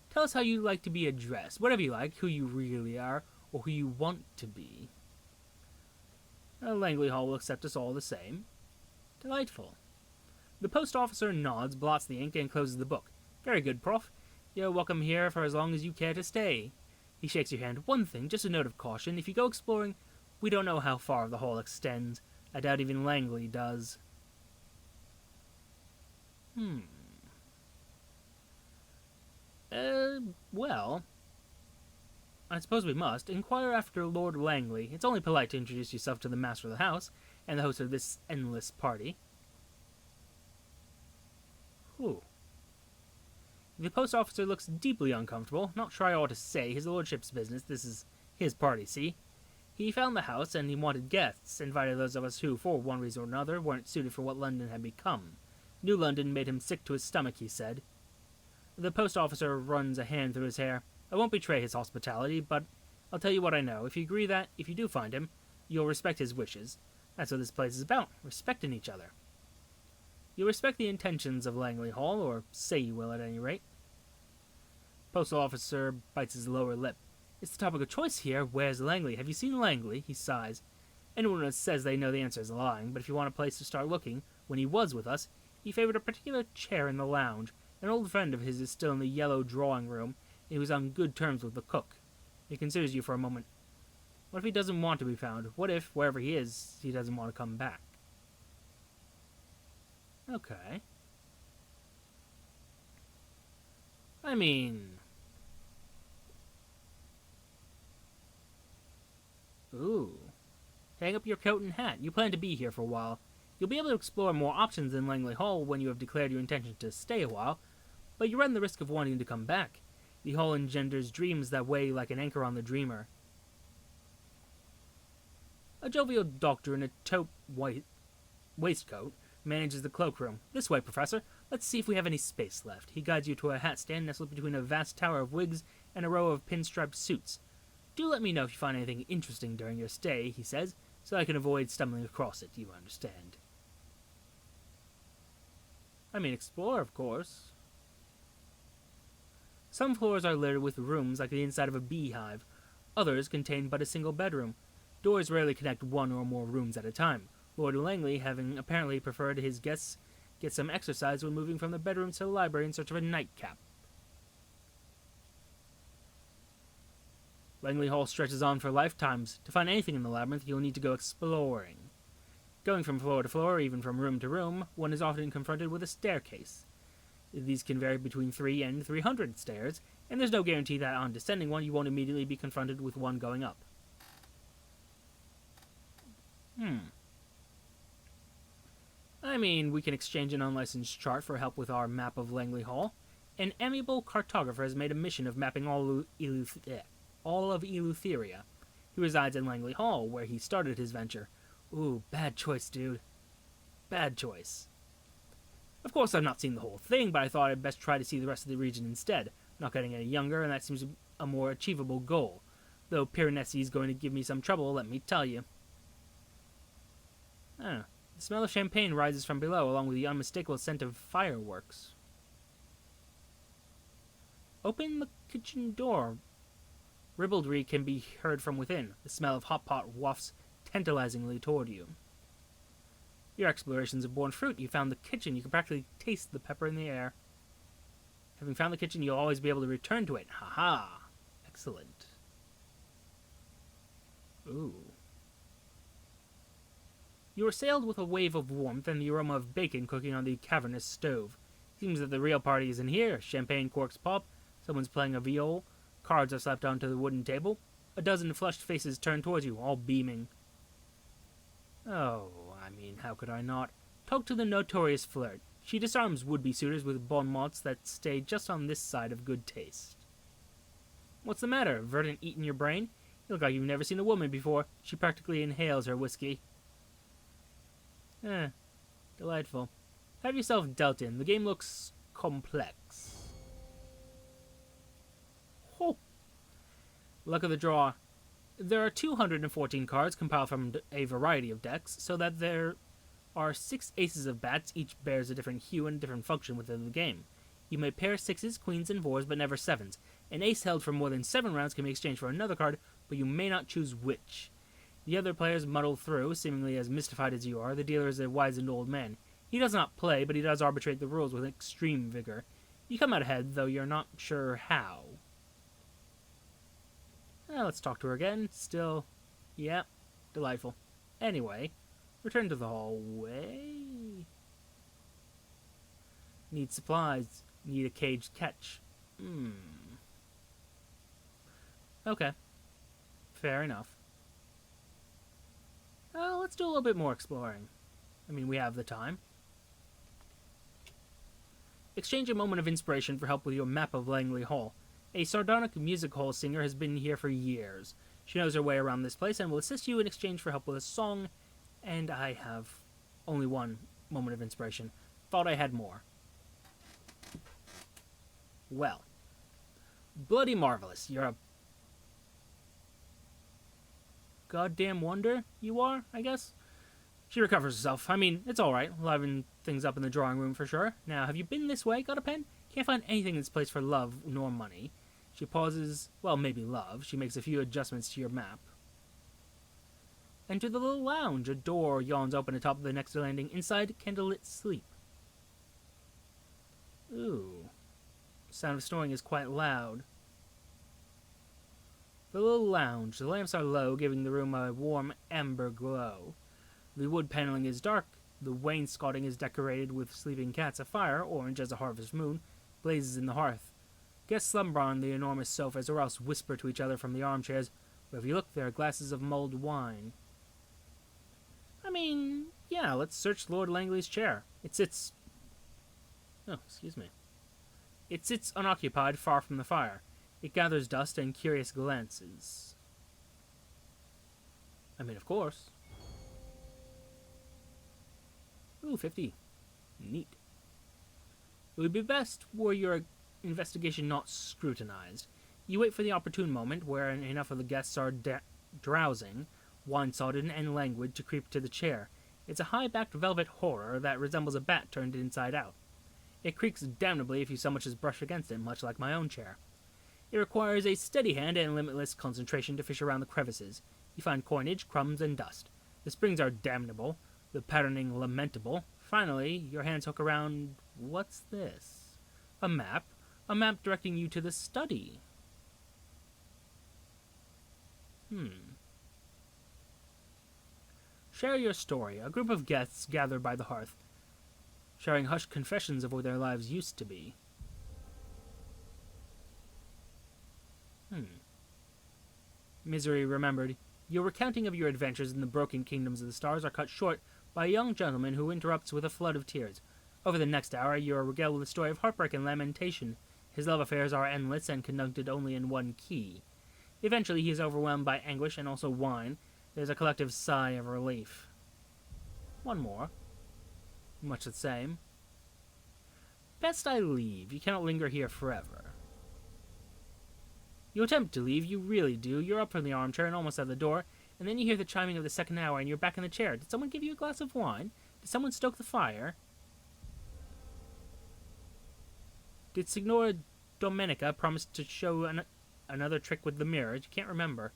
Tell us how you like to be addressed, whatever you like, who you really are, or who you want to be. Langley Hall will accept us all the same. Delightful. The post officer nods, blots the ink, and closes the book. Very good, Prof. You're welcome here for as long as you care to stay. He shakes your hand. One thing, just a note of caution. If you go exploring, we don't know how far the hall extends. I doubt even Langley does. Well, I suppose we must. Inquire after Lord Langley. It's only polite to introduce yourself to the master of the house and the host of this endless party. Whew. The post officer looks deeply uncomfortable. Not sure I ought to say. His lordship's business. This is his party, see? He found the house and he wanted guests, invited those of us who, for one reason or another, weren't suited for what London had become. New London made him sick to his stomach, he said. The post officer runs a hand through his hair. I won't betray his hospitality, but I'll tell you what I know. If you agree that, if you do find him, you'll respect his wishes. That's what this place is about, respecting each other. You'll respect the intentions of Langley Hall, or say you will at any rate. Postal officer bites his lower lip. It's the topic of choice here. Where's Langley? Have you seen Langley? He sighs. Anyone who says they know the answer is lying, but if you want a place to start looking, when he was with us, he favored a particular chair in the lounge. An old friend of his is still in the yellow drawing room, and he was on good terms with the cook. He considers you for a moment. What if he doesn't want to be found? What if, wherever he is, he doesn't want to come back? Okay. I mean... Ooh. Hang up your coat and hat. You plan to be here for a while. You'll be able to explore more options in Langley Hall when you have declared your intention to stay a while, but you run the risk of wanting to come back. The hall engenders dreams that weigh like an anchor on the dreamer. A jovial doctor in a taupe white waistcoat manages the cloakroom. This way, Professor. Let's see if we have any space left. He guides you to a hat stand nestled between a vast tower of wigs and a row of pinstriped suits. Do let me know if you find anything interesting during your stay, he says, so I can avoid stumbling across it, you understand. I mean, explore, of course. Some floors are littered with rooms like the inside of a beehive. Others contain but a single bedroom. Doors rarely connect one or more rooms at a time, Lord Langley having apparently preferred his guests get some exercise when moving from the bedrooms to the library in search of a nightcap. Langley Hall stretches on for lifetimes. To find anything in the labyrinth, you'll need to go exploring. Going from floor to floor, even from room to room, one is often confronted with a staircase. These can vary between 3 and 300 stairs, and there's no guarantee that on descending one you won't immediately be confronted with one going up. I mean, we can exchange an unlicensed chart for help with our map of Langley Hall. An amiable cartographer has made a mission of mapping all of Eleutheria. He resides in Langley Hall, where he started his venture. Ooh, bad choice, dude. Bad choice. Of course, I've not seen the whole thing, but I thought I'd best try to see the rest of the region instead. I'm not getting any younger, and that seems a more achievable goal. Though Piranesi is going to give me some trouble, let me tell you. The smell of champagne rises from below, along with the unmistakable scent of fireworks. Open the kitchen door. Ribaldry can be heard from within. The smell of hot pot wafts tantalizingly toward you. Your explorations have borne fruit. You found the kitchen. You can practically taste the pepper in the air. Having found the kitchen, you'll always be able to return to it. Ha-ha! Excellent. Ooh. You are assailed with a wave of warmth and the aroma of bacon cooking on the cavernous stove. Seems that the real party is in here. Champagne corks pop. Someone's playing a viol. Cards are slapped onto the wooden table. A dozen flushed faces turn towards you, all beaming. Oh, I mean, how could I not? Talk to the notorious flirt. She disarms would-be suitors with bon mots that stay just on this side of good taste. What's the matter? Verdant eating your brain? You look like you've never seen a woman before. She practically inhales her whiskey. Delightful. Have yourself dealt in. The game looks complex. Oh. Luck of the draw. There are 214 cards compiled from a variety of decks, so that there are 6 aces of bats. Each bears a different hue and a different function within the game. You may pair 6s, queens, and 4s, but never 7s. An ace held for more than 7 rounds can be exchanged for another card, but you may not choose which. The other players muddle through, seemingly as mystified as you are. The dealer is a wizened old man. He does not play, but he does arbitrate the rules with extreme vigor. You come out ahead, though you're not sure how. Let's talk to her again. Still, yeah, delightful. Anyway, return to the hallway. Need supplies. Need a caged catch. Okay. Fair enough. Let's do a little bit more exploring. I mean, we have the time. Exchange a moment of inspiration for help with your map of Langley Hall. A sardonic music hall singer has been here for years. She knows her way around this place and will assist you in exchange for help with a song. And I have only one moment of inspiration. Thought I had more. Well. Bloody marvelous. You're a goddamn wonder, you are, I guess? She recovers herself. I mean, it's alright. Liven things up in the drawing room for sure. Now, have you been this way? Got a pen? Can't find anything in this place for love nor money. She pauses. Well, maybe love. She makes a few adjustments to your map. Enter the little lounge. A door yawns open atop the next landing. Inside, candlelit sleep. Ooh. Sound of snoring is quite loud. The little lounge. The lamps are low, giving the room a warm amber glow. The wood paneling is dark. The wainscoting is decorated with sleeping cats. A fire, orange as a harvest moon, blazes in the hearth. Guests slumber on the enormous sofas, or else whisper to each other from the armchairs. But if you look, there are glasses of mulled wine. I mean, yeah, let's search Lord Langley's chair. It sits... Oh, excuse me. It sits unoccupied, far from the fire. It gathers dust and curious glances. I mean, of course. Ooh, 50. Neat. It would be best were your investigation not scrutinized. You wait for the opportune moment where enough of the guests are drowsing, wine-sodden and languid to creep to the chair. It's a high-backed velvet horror that resembles a bat turned inside out. It creaks damnably if you so much as brush against it, much like my own chair. It requires a steady hand and limitless concentration to fish around the crevices. You find coinage, crumbs, and dust. The springs are damnable, the patterning lamentable. Finally, your hands hook around... what's this? A map? A map directing you to the study. Share your story. A group of guests gather by the hearth, sharing hushed confessions of what their lives used to be. Misery remembered. Your recounting of your adventures in the broken kingdoms of the stars are cut short by a young gentleman who interrupts with a flood of tears. Over the next hour, you are regaled with a story of heartbreak and lamentation. His love affairs are endless and conducted only in one key. Eventually, he is overwhelmed by anguish and also wine. There's a collective sigh of relief. One more. Much the same. Best I leave. You cannot linger here forever. You attempt to leave, you really do. You're up from the armchair and almost out the door, and then you hear the chiming of the second hour and you're back in the chair. Did someone give you a glass of wine? Did someone stoke the fire? Did Signora Domenica promise to show another trick with the mirror? You can't remember.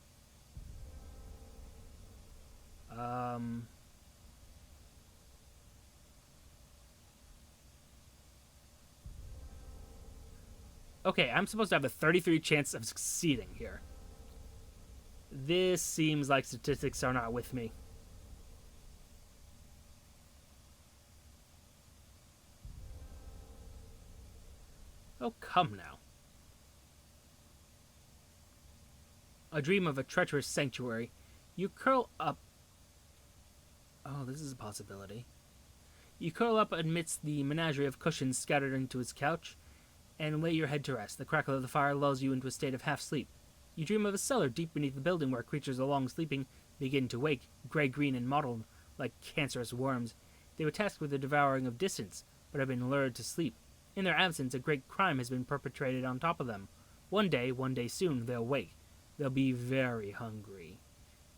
Okay, I'm supposed to have a 33 chance of succeeding here. This seems like statistics are not with me. Oh, come now. A dream of a treacherous sanctuary. You curl up... Oh, this is a possibility. You curl up amidst the menagerie of cushions scattered into his couch, and lay your head to rest. The crackle of the fire lulls you into a state of half-sleep. You dream of a cellar deep beneath the building where creatures long sleeping begin to wake, gray-green and mottled, like cancerous worms. They were tasked with the devouring of distance, but have been lured to sleep. In their absence, a great crime has been perpetrated on top of them. One day soon, they'll wake. They'll be very hungry.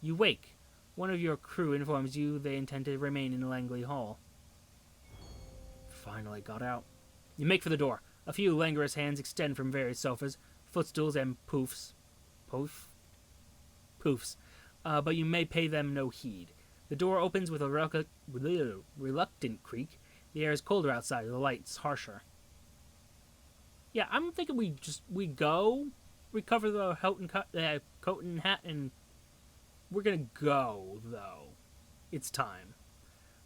You wake. One of your crew informs you they intend to remain in Langley Hall. Finally got out. You make for the door. A few languorous hands extend from various sofas, footstools, and poofs. Poofs. But you may pay them no heed. The door opens with a reluctant creak. The air is colder outside, the light's harsher. Yeah, I'm thinking we go, recover the coat and hat, and we're gonna go, though. It's time.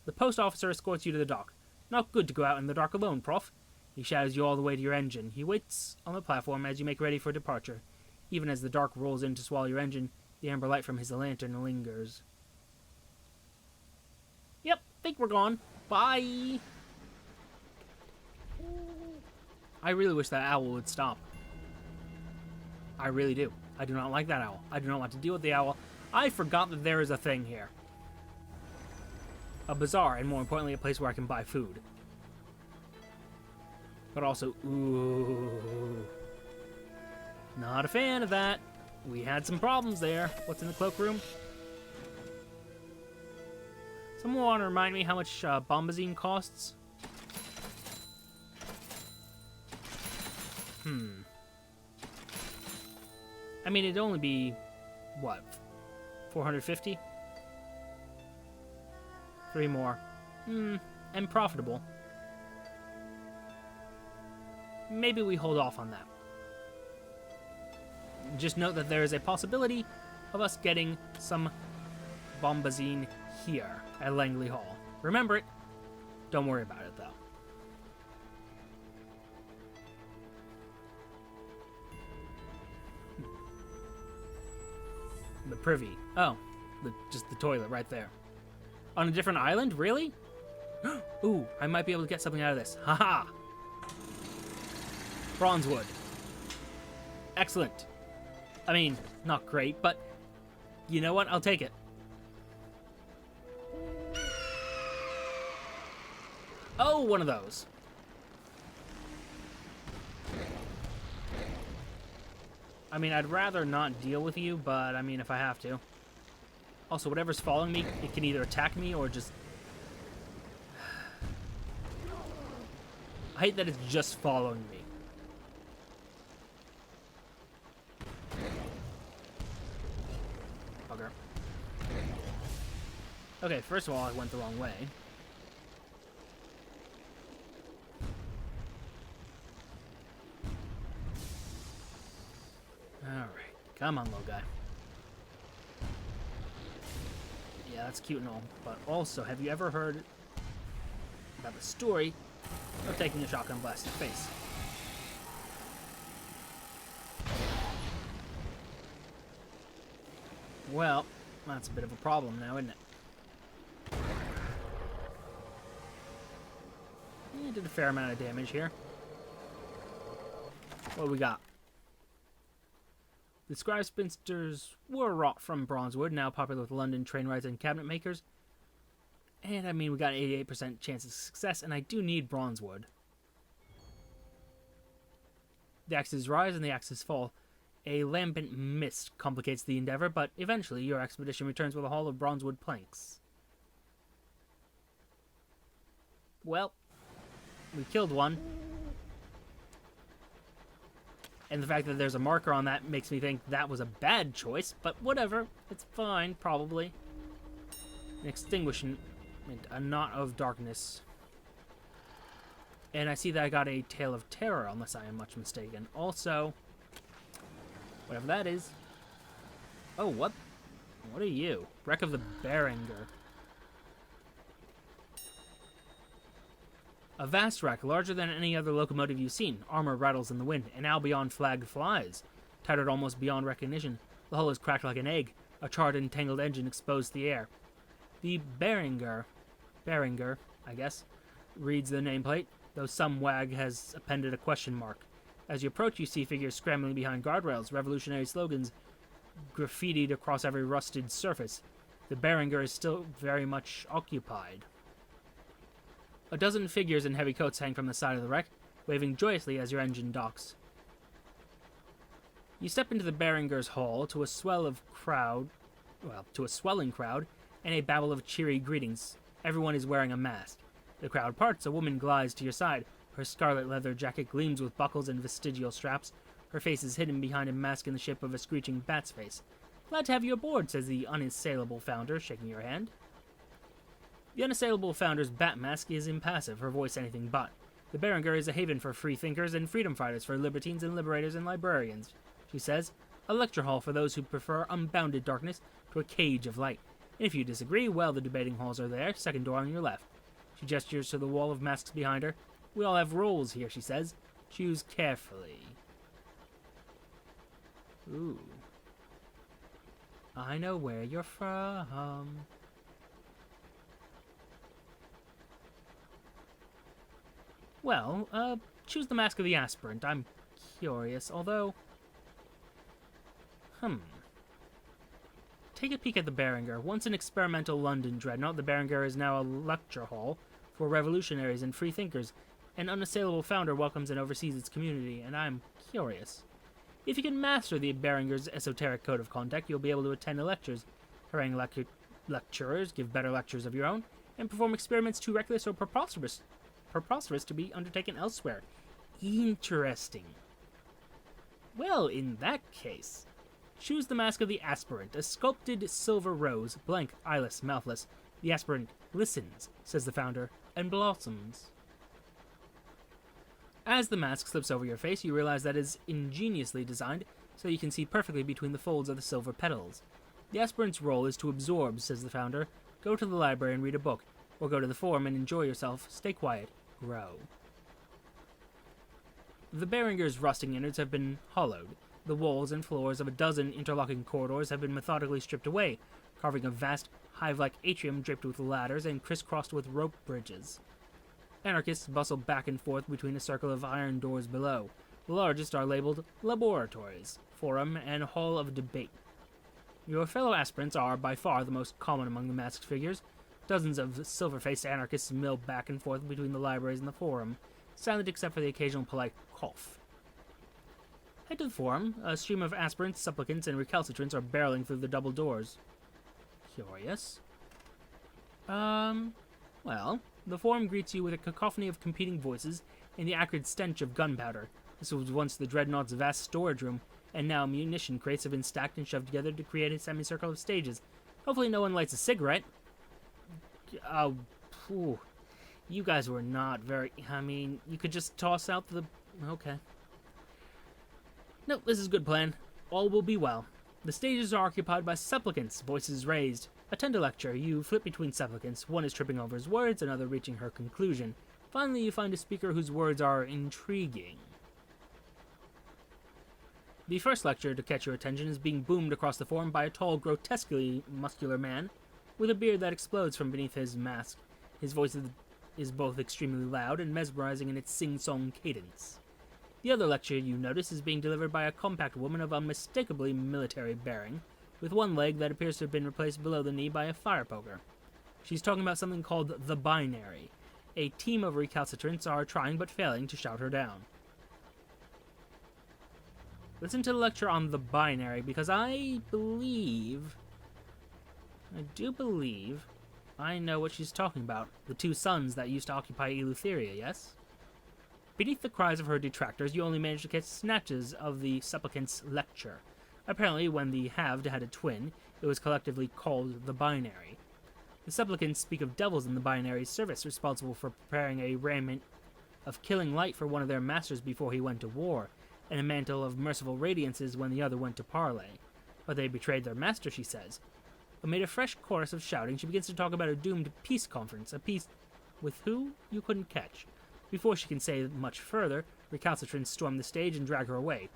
The post officer escorts you to the dock. Not good to go out in the dark alone, Prof. He shadows you all the way to your engine. He waits on the platform as you make ready for departure. Even as the dark rolls in to swallow your engine, the amber light from his lantern lingers. Yep, think we're gone. Bye! I really wish that owl would stop. I really do. I do not like that owl. I do not want to deal with the owl. I forgot that there is a thing here. A bazaar, and more importantly, a place where I can buy food. But also, ooh. Not a fan of that. We had some problems there. What's in the cloakroom? Someone want to remind me how much bombazine costs? I mean, it'd only be, what, 450? 3 more. And profitable. Maybe we hold off on that. Just note that there is a possibility of us getting some bombazine here at Langley Hall. Remember it. Don't worry about it, though. The privy. Oh, just the toilet right there. On a different island? Really? Ooh, I might be able to get something out of this. Haha! Bronzewood. Excellent. I mean, not great, but you know what? I'll take it. Oh, one of those. I mean, I'd rather not deal with you, but I mean, if I have to. Also, whatever's following me, it can either attack me or just... I hate that it's just following me. Bugger. Okay, first of all, I went the wrong way. Alright, come on, little guy. Yeah, that's cute and all, but also, have you ever heard about the story of taking a shotgun blast to the face? Well, that's a bit of a problem now, isn't it? Yeah, did a fair amount of damage here. What do we got? The scribe spinsters were wrought from bronze wood, now popular with London train rides and cabinet makers. And I mean, we got an 88% chance of success, and I do need bronze wood. The axes rise and the axes fall. A lambent mist complicates the endeavor, but eventually your expedition returns with a haul of bronze wood planks. Well, we killed one. And the fact that there's a marker on that makes me think that was a bad choice, but whatever. It's fine, probably. An extinguishment, a knot of darkness. And I see that I got a tale of terror, unless I am much mistaken. Also, whatever that is. Oh, what? What are you? Wreck of the Beringer. A vast wreck, larger than any other locomotive you've seen. Armor rattles in the wind. An Albion flag flies, tattered almost beyond recognition. The hull is cracked like an egg. A charred and tangled engine exposed to the air. The Beringer, I guess, reads the nameplate, though some wag has appended a question mark. As you approach, you see figures scrambling behind guardrails, revolutionary slogans graffitied across every rusted surface. The Beringer is still very much occupied. A dozen figures in heavy coats hang from the side of the wreck, waving joyously as your engine docks. You step into the Beringer's hall to a swelling crowd, and a babble of cheery greetings. Everyone is wearing a mask. The crowd parts, a woman glides to your side. Her scarlet leather jacket gleams with buckles and vestigial straps. Her face is hidden behind a mask in the shape of a screeching bat's face. "Glad to have you aboard," says the unassailable founder, shaking your hand. The unassailable founder's bat mask is impassive, her voice anything but. The Beringer is a haven for free thinkers and freedom fighters, for libertines and liberators and librarians, she says. A lecture hall for those who prefer unbounded darkness to a cage of light. And if you disagree, well, the debating halls are there, second door on your left. She gestures to the wall of masks behind her. We all have roles here, she says. Choose carefully. Ooh. I know where you're from. Well, choose the Mask of the Aspirant. I'm curious, although... Take a peek at the Beringer. Once an experimental London dreadnought, the Beringer is now a lecture hall for revolutionaries and free thinkers. An unassailable founder welcomes and oversees its community, and I'm curious. If you can master the Beringer's esoteric code of conduct, you'll be able to attend the lectures, harangue lecturers, give better lectures of your own, and perform experiments too reckless or preposterous to be undertaken elsewhere. Interesting. Well, in that case, choose the Mask of the Aspirant, a sculpted silver rose, blank, eyeless, mouthless. The aspirant listens, says the founder, and blossoms. As the mask slips over your face, you realize that it is ingeniously designed so you can see perfectly between the folds of the silver petals. The aspirant's role is to absorb, says the founder. Go to the library and read a book, or go to the forum and enjoy yourself. Stay quiet. Grow. The Beringer's rusting innards have been hollowed. The walls and floors of a dozen interlocking corridors have been methodically stripped away, carving a vast, hive-like atrium draped with ladders and crisscrossed with rope bridges. Anarchists bustle back and forth between a circle of iron doors below. The largest are labeled laboratories, forum, and hall of debate. Your fellow aspirants are by far the most common among the masked figures. Dozens of silver-faced anarchists mill back and forth between the libraries and the forum, silent except for the occasional polite cough. A Head to the forum. A stream of aspirants, supplicants, and recalcitrants are barreling through the double doors. Curious. Well, the forum greets you with a cacophony of competing voices and the acrid stench of gunpowder. This was once the Dreadnought's vast storage room, and now munition crates have been stacked and shoved together to create a semicircle of stages. Hopefully no one lights a cigarette. Oh, phew. You guys were not very... I mean, you could just toss out the... Okay. Nope, this is a good plan. All will be well. The stages are occupied by supplicants, voices raised. Attend a lecture. You flip between supplicants. One is tripping over his words, another reaching her conclusion. Finally, you find a speaker whose words are intriguing. The first lecture to catch your attention is being boomed across the forum by a tall, grotesquely muscular man with a beard that explodes from beneath his mask. His voice is both extremely loud and mesmerizing in its sing-song cadence. The other lecture you notice is being delivered by a compact woman of unmistakably military bearing, with one leg that appears to have been replaced below the knee by a fire poker. She's talking about something called the binary. A team of recalcitrants are trying but failing to shout her down. Listen to the lecture on the binary, because I do believe I know what she's talking about. The two suns that used to occupy Eleutheria, yes? Beneath the cries of her detractors, you only manage to catch snatches of the supplicant's lecture. Apparently, when the halved had a twin, it was collectively called the binary. The supplicants speak of devils in the binary's service, responsible for preparing a raiment of killing light for one of their masters before he went to war, and a mantle of merciful radiances when the other went to parley. But they betrayed their master, she says. Amid a fresh chorus of shouting, she begins to talk about a doomed peace conference, a peace with who you couldn't catch. Before she can say much further, recalcitrants storm the stage and drag her away.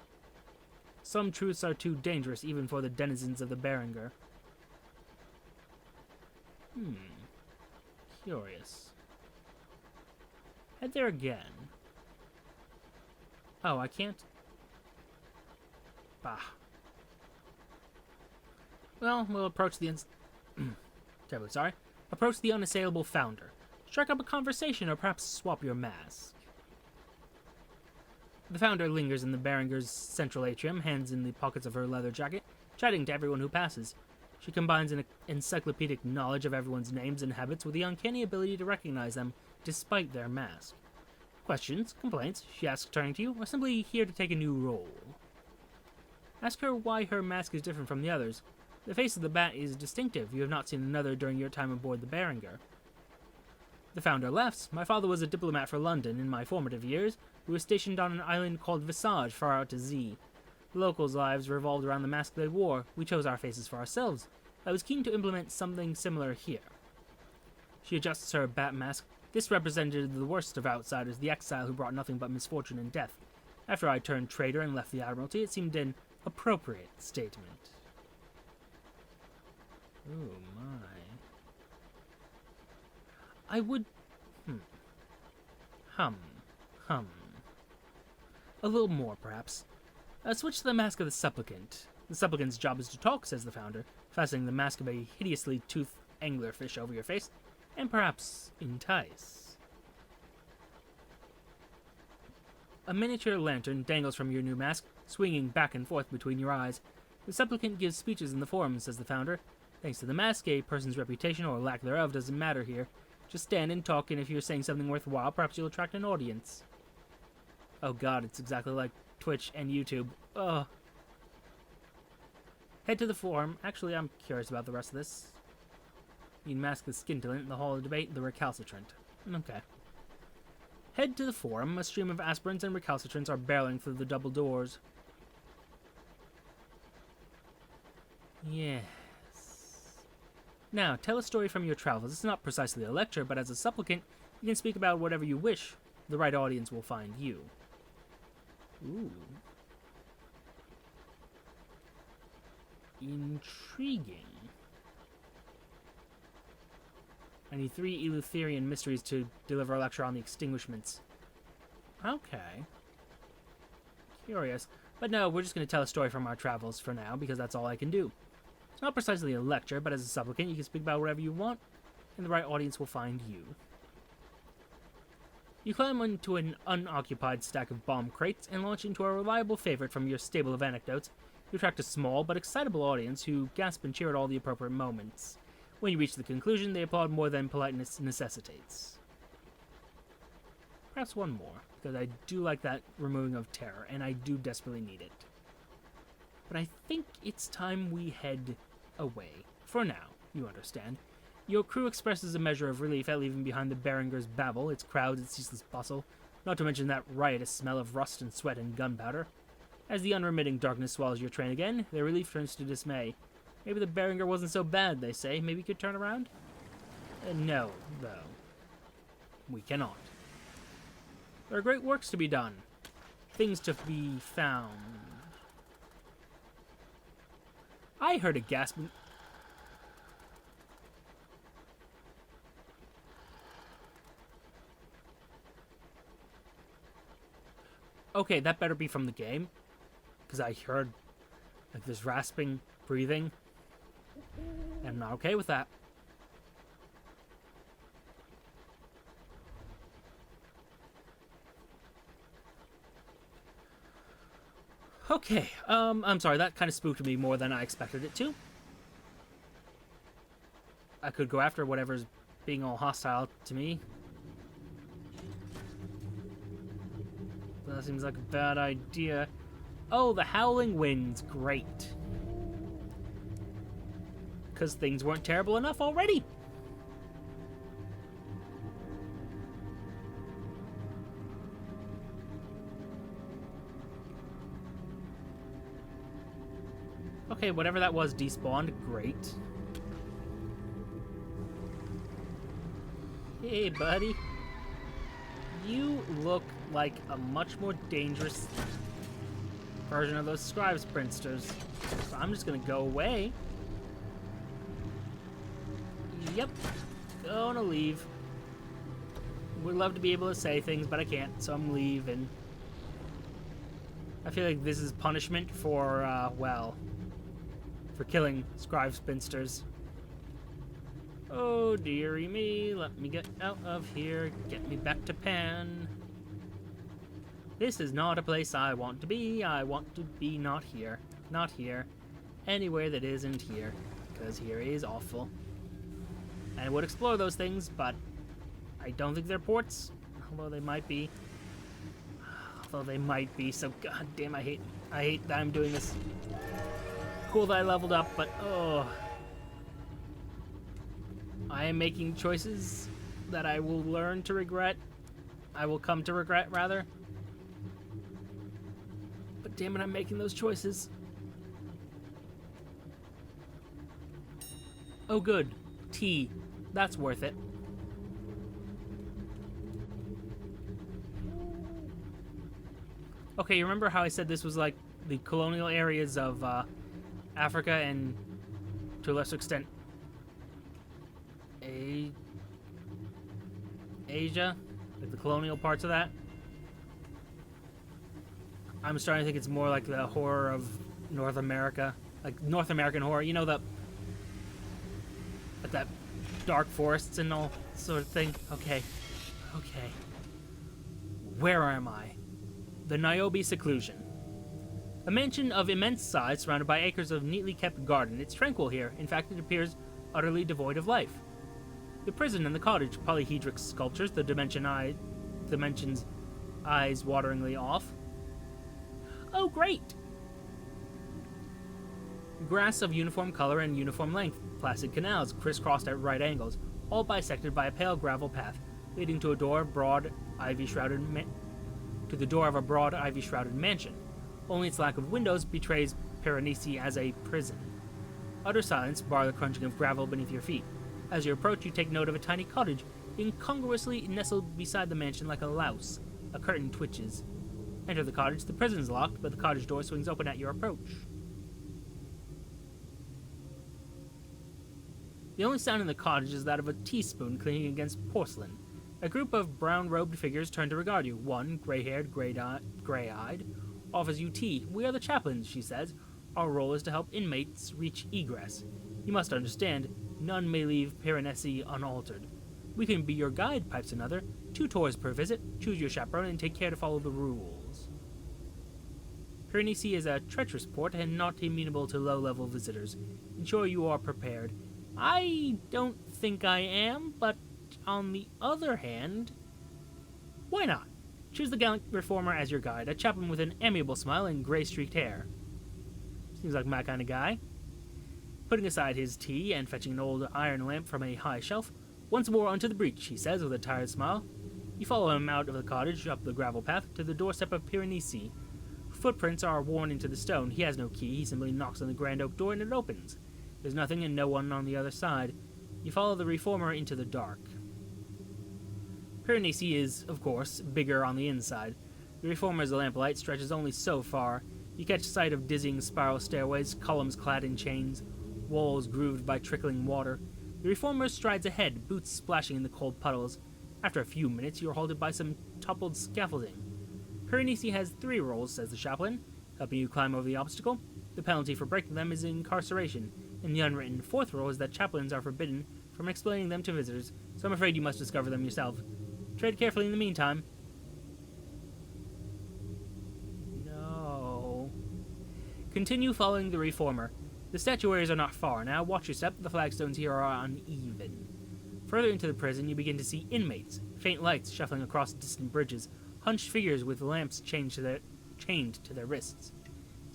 Some truths are too dangerous even for the denizens of the Berenger. Curious. Head there again. Oh, I can't? Bah. Well, we'll approach the terribly sorry. Approach the unassailable founder. Strike up a conversation or perhaps swap your mask. The founder lingers in the Berenger's central atrium, hands in the pockets of her leather jacket, chatting to everyone who passes. She combines an encyclopedic knowledge of everyone's names and habits with the uncanny ability to recognize them despite their mask. Questions, complaints, she asks turning to you, or simply here to take a new role? Ask her why her mask is different from the others. The face of the bat is distinctive. You have not seen another during your time aboard the Berenger. The founder laughs. My father was a diplomat for London in my formative years. We were stationed on an island called Visage, far out to sea. The locals' lives revolved around the mask they wore. We chose our faces for ourselves. I was keen to implement something similar here. She adjusts her bat mask. This represented the worst of outsiders, the exile who brought nothing but misfortune and death. After I turned traitor and left the Admiralty, it seemed an appropriate statement. Oh my. I would... Hum. A little more, perhaps. Switch to the mask of the supplicant. The supplicant's job is to talk, says the founder, fastening the mask of a hideously toothed anglerfish over your face, and perhaps entice. A miniature lantern dangles from your new mask, swinging back and forth between your eyes. The supplicant gives speeches in the forum, says the founder. Thanks to the mask, a person's reputation or lack thereof doesn't matter here. Just stand and talk, and if you're saying something worthwhile, perhaps you'll attract an audience. Oh god, it's exactly like Twitch and YouTube. Ugh. Head to the forum. Actually, I'm curious about the rest of this. You mask the scintillant, the hall of debate, the recalcitrant. Okay. Head to the forum. A stream of aspirants and recalcitrants are barreling through the double doors. Yes. Now, tell a story from your travels. It's not precisely a lecture, but as a supplicant, you can speak about whatever you wish. The right audience will find you. Ooh. Intriguing. I need 3 Eleutherian mysteries to deliver a lecture on the extinguishments. Okay. Curious. But no, we're just going to tell a story from our travels for now, because that's all I can do. It's not precisely a lecture, but as a supplicant, you can speak about whatever you want, and the right audience will find you. You climb onto an unoccupied stack of bomb crates and launch into a reliable favorite from your stable of anecdotes. You attract a small but excitable audience who gasp and cheer at all the appropriate moments. When you reach the conclusion, they applaud more than politeness necessitates. Perhaps one more, because I do like that removing of terror, and I do desperately need it. But I think it's time we head away. For now, you understand. Your crew expresses a measure of relief at leaving behind the Berenger's babble, its crowds, its ceaseless bustle, not to mention that riotous smell of rust and sweat and gunpowder. As the unremitting darkness swallows your train again, their relief turns to dismay. Maybe the Berenger wasn't so bad, they say. Maybe you could turn around? No, though. We cannot. There are great works to be done. Things to be found. I heard a gasp. Okay, that better be from the game. Because I heard like this rasping, breathing. And I'm not okay with that. Okay, I'm sorry, that kind of spooked me more than I expected it to. I could go after whatever's being all hostile to me. That seems like a bad idea. Oh, the howling wind's great. Because things weren't terrible enough already. Okay, whatever that was despawned. Great. Hey, buddy. You look like a much more dangerous version of those scribe sprinters. So I'm just gonna go away. Yep. Gonna leave. Would love to be able to say things, but I can't, so I'm leaving. I feel like this is punishment for, well, for killing scribe spinsters. Oh, dearie me, let me get out of here, get me back to Pan. This is not a place I want to be. I want to be not here. Not here. Anywhere that isn't here. Because here is awful. And I would explore those things, but I don't think they're ports. Although they might be. So goddamn, I hate that I'm doing this. Cool that I leveled up, but oh. I am making choices that I will learn to regret. I will come to regret, rather. But damn it, I'm making those choices. Oh good. Tea. That's worth it. Okay, you remember how I said this was like the colonial areas of Africa and to a lesser extent Asia? Like the colonial parts of that? I'm starting to think it's more like the horror of North America. Like North American horror. You know, like that dark forests and all sort of thing? Okay. Okay. Where am I? The Niobe Seclusion. A mansion of immense size surrounded by acres of neatly kept garden. It's tranquil here. In fact, it appears utterly devoid of life. The prison and the cottage, polyhedric sculptures, the dimensions eyes wateringly off. Oh, great! Grass of uniform color and uniform length, placid canals crisscrossed at right angles, all bisected by a pale gravel path, leading to a door of broad, ivy-shrouded the door of a broad, ivy-shrouded mansion. Only its lack of windows betrays Piranesi as a prison. Utter silence bar the crunching of gravel beneath your feet. As you approach, you take note of a tiny cottage, incongruously nestled beside the mansion like a louse. A curtain twitches. Enter the cottage. The prison is locked, but the cottage door swings open at your approach. The only sound in the cottage is that of a teaspoon cleaning against porcelain. A group of brown-robed figures turn to regard you. One, gray-haired, gray-eyed, offers you tea. We are the chaplains, she says. Our role is to help inmates reach egress. You must understand, none may leave Piranesi unaltered. We can be your guide, pipes another. 2 tours per visit. Choose your chaperone and take care to follow the rules. Piranesi is a treacherous port and not amenable to low-level visitors. Ensure you are prepared. I don't think I am, but on the other hand, why not? Choose the gallant reformer as your guide, a chaplain with an amiable smile and gray-streaked hair. Seems like my kind of guy. Putting aside his tea and fetching an old iron lamp from a high shelf, once more onto the breach, he says with a tired smile. You follow him out of the cottage, up the gravel path, to the doorstep of Piranesi. Footprints are worn into the stone. He has no key. He simply knocks on the grand oak door and it opens. There's nothing and no one on the other side. You follow the reformer into the dark. Piranesi is, of course, bigger on the inside. The reformer's lamplight stretches only so far. You catch sight of dizzying spiral stairways, columns clad in chains, walls grooved by trickling water. The reformer strides ahead, boots splashing in the cold puddles. After a few minutes, you are halted by some toppled scaffolding. Piranesi has 3 rules, says the chaplain, helping you climb over the obstacle. The penalty for breaking them is incarceration, and the unwritten 4th rule is that chaplains are forbidden from explaining them to visitors, so I'm afraid you must discover them yourself. Tread carefully in the meantime. No. Continue following the reformer. The statuaries are not far now. Watch your step. The flagstones here are uneven. Further into the prison, you begin to see inmates, faint lights shuffling across distant bridges, hunched figures with lamps chained to their wrists.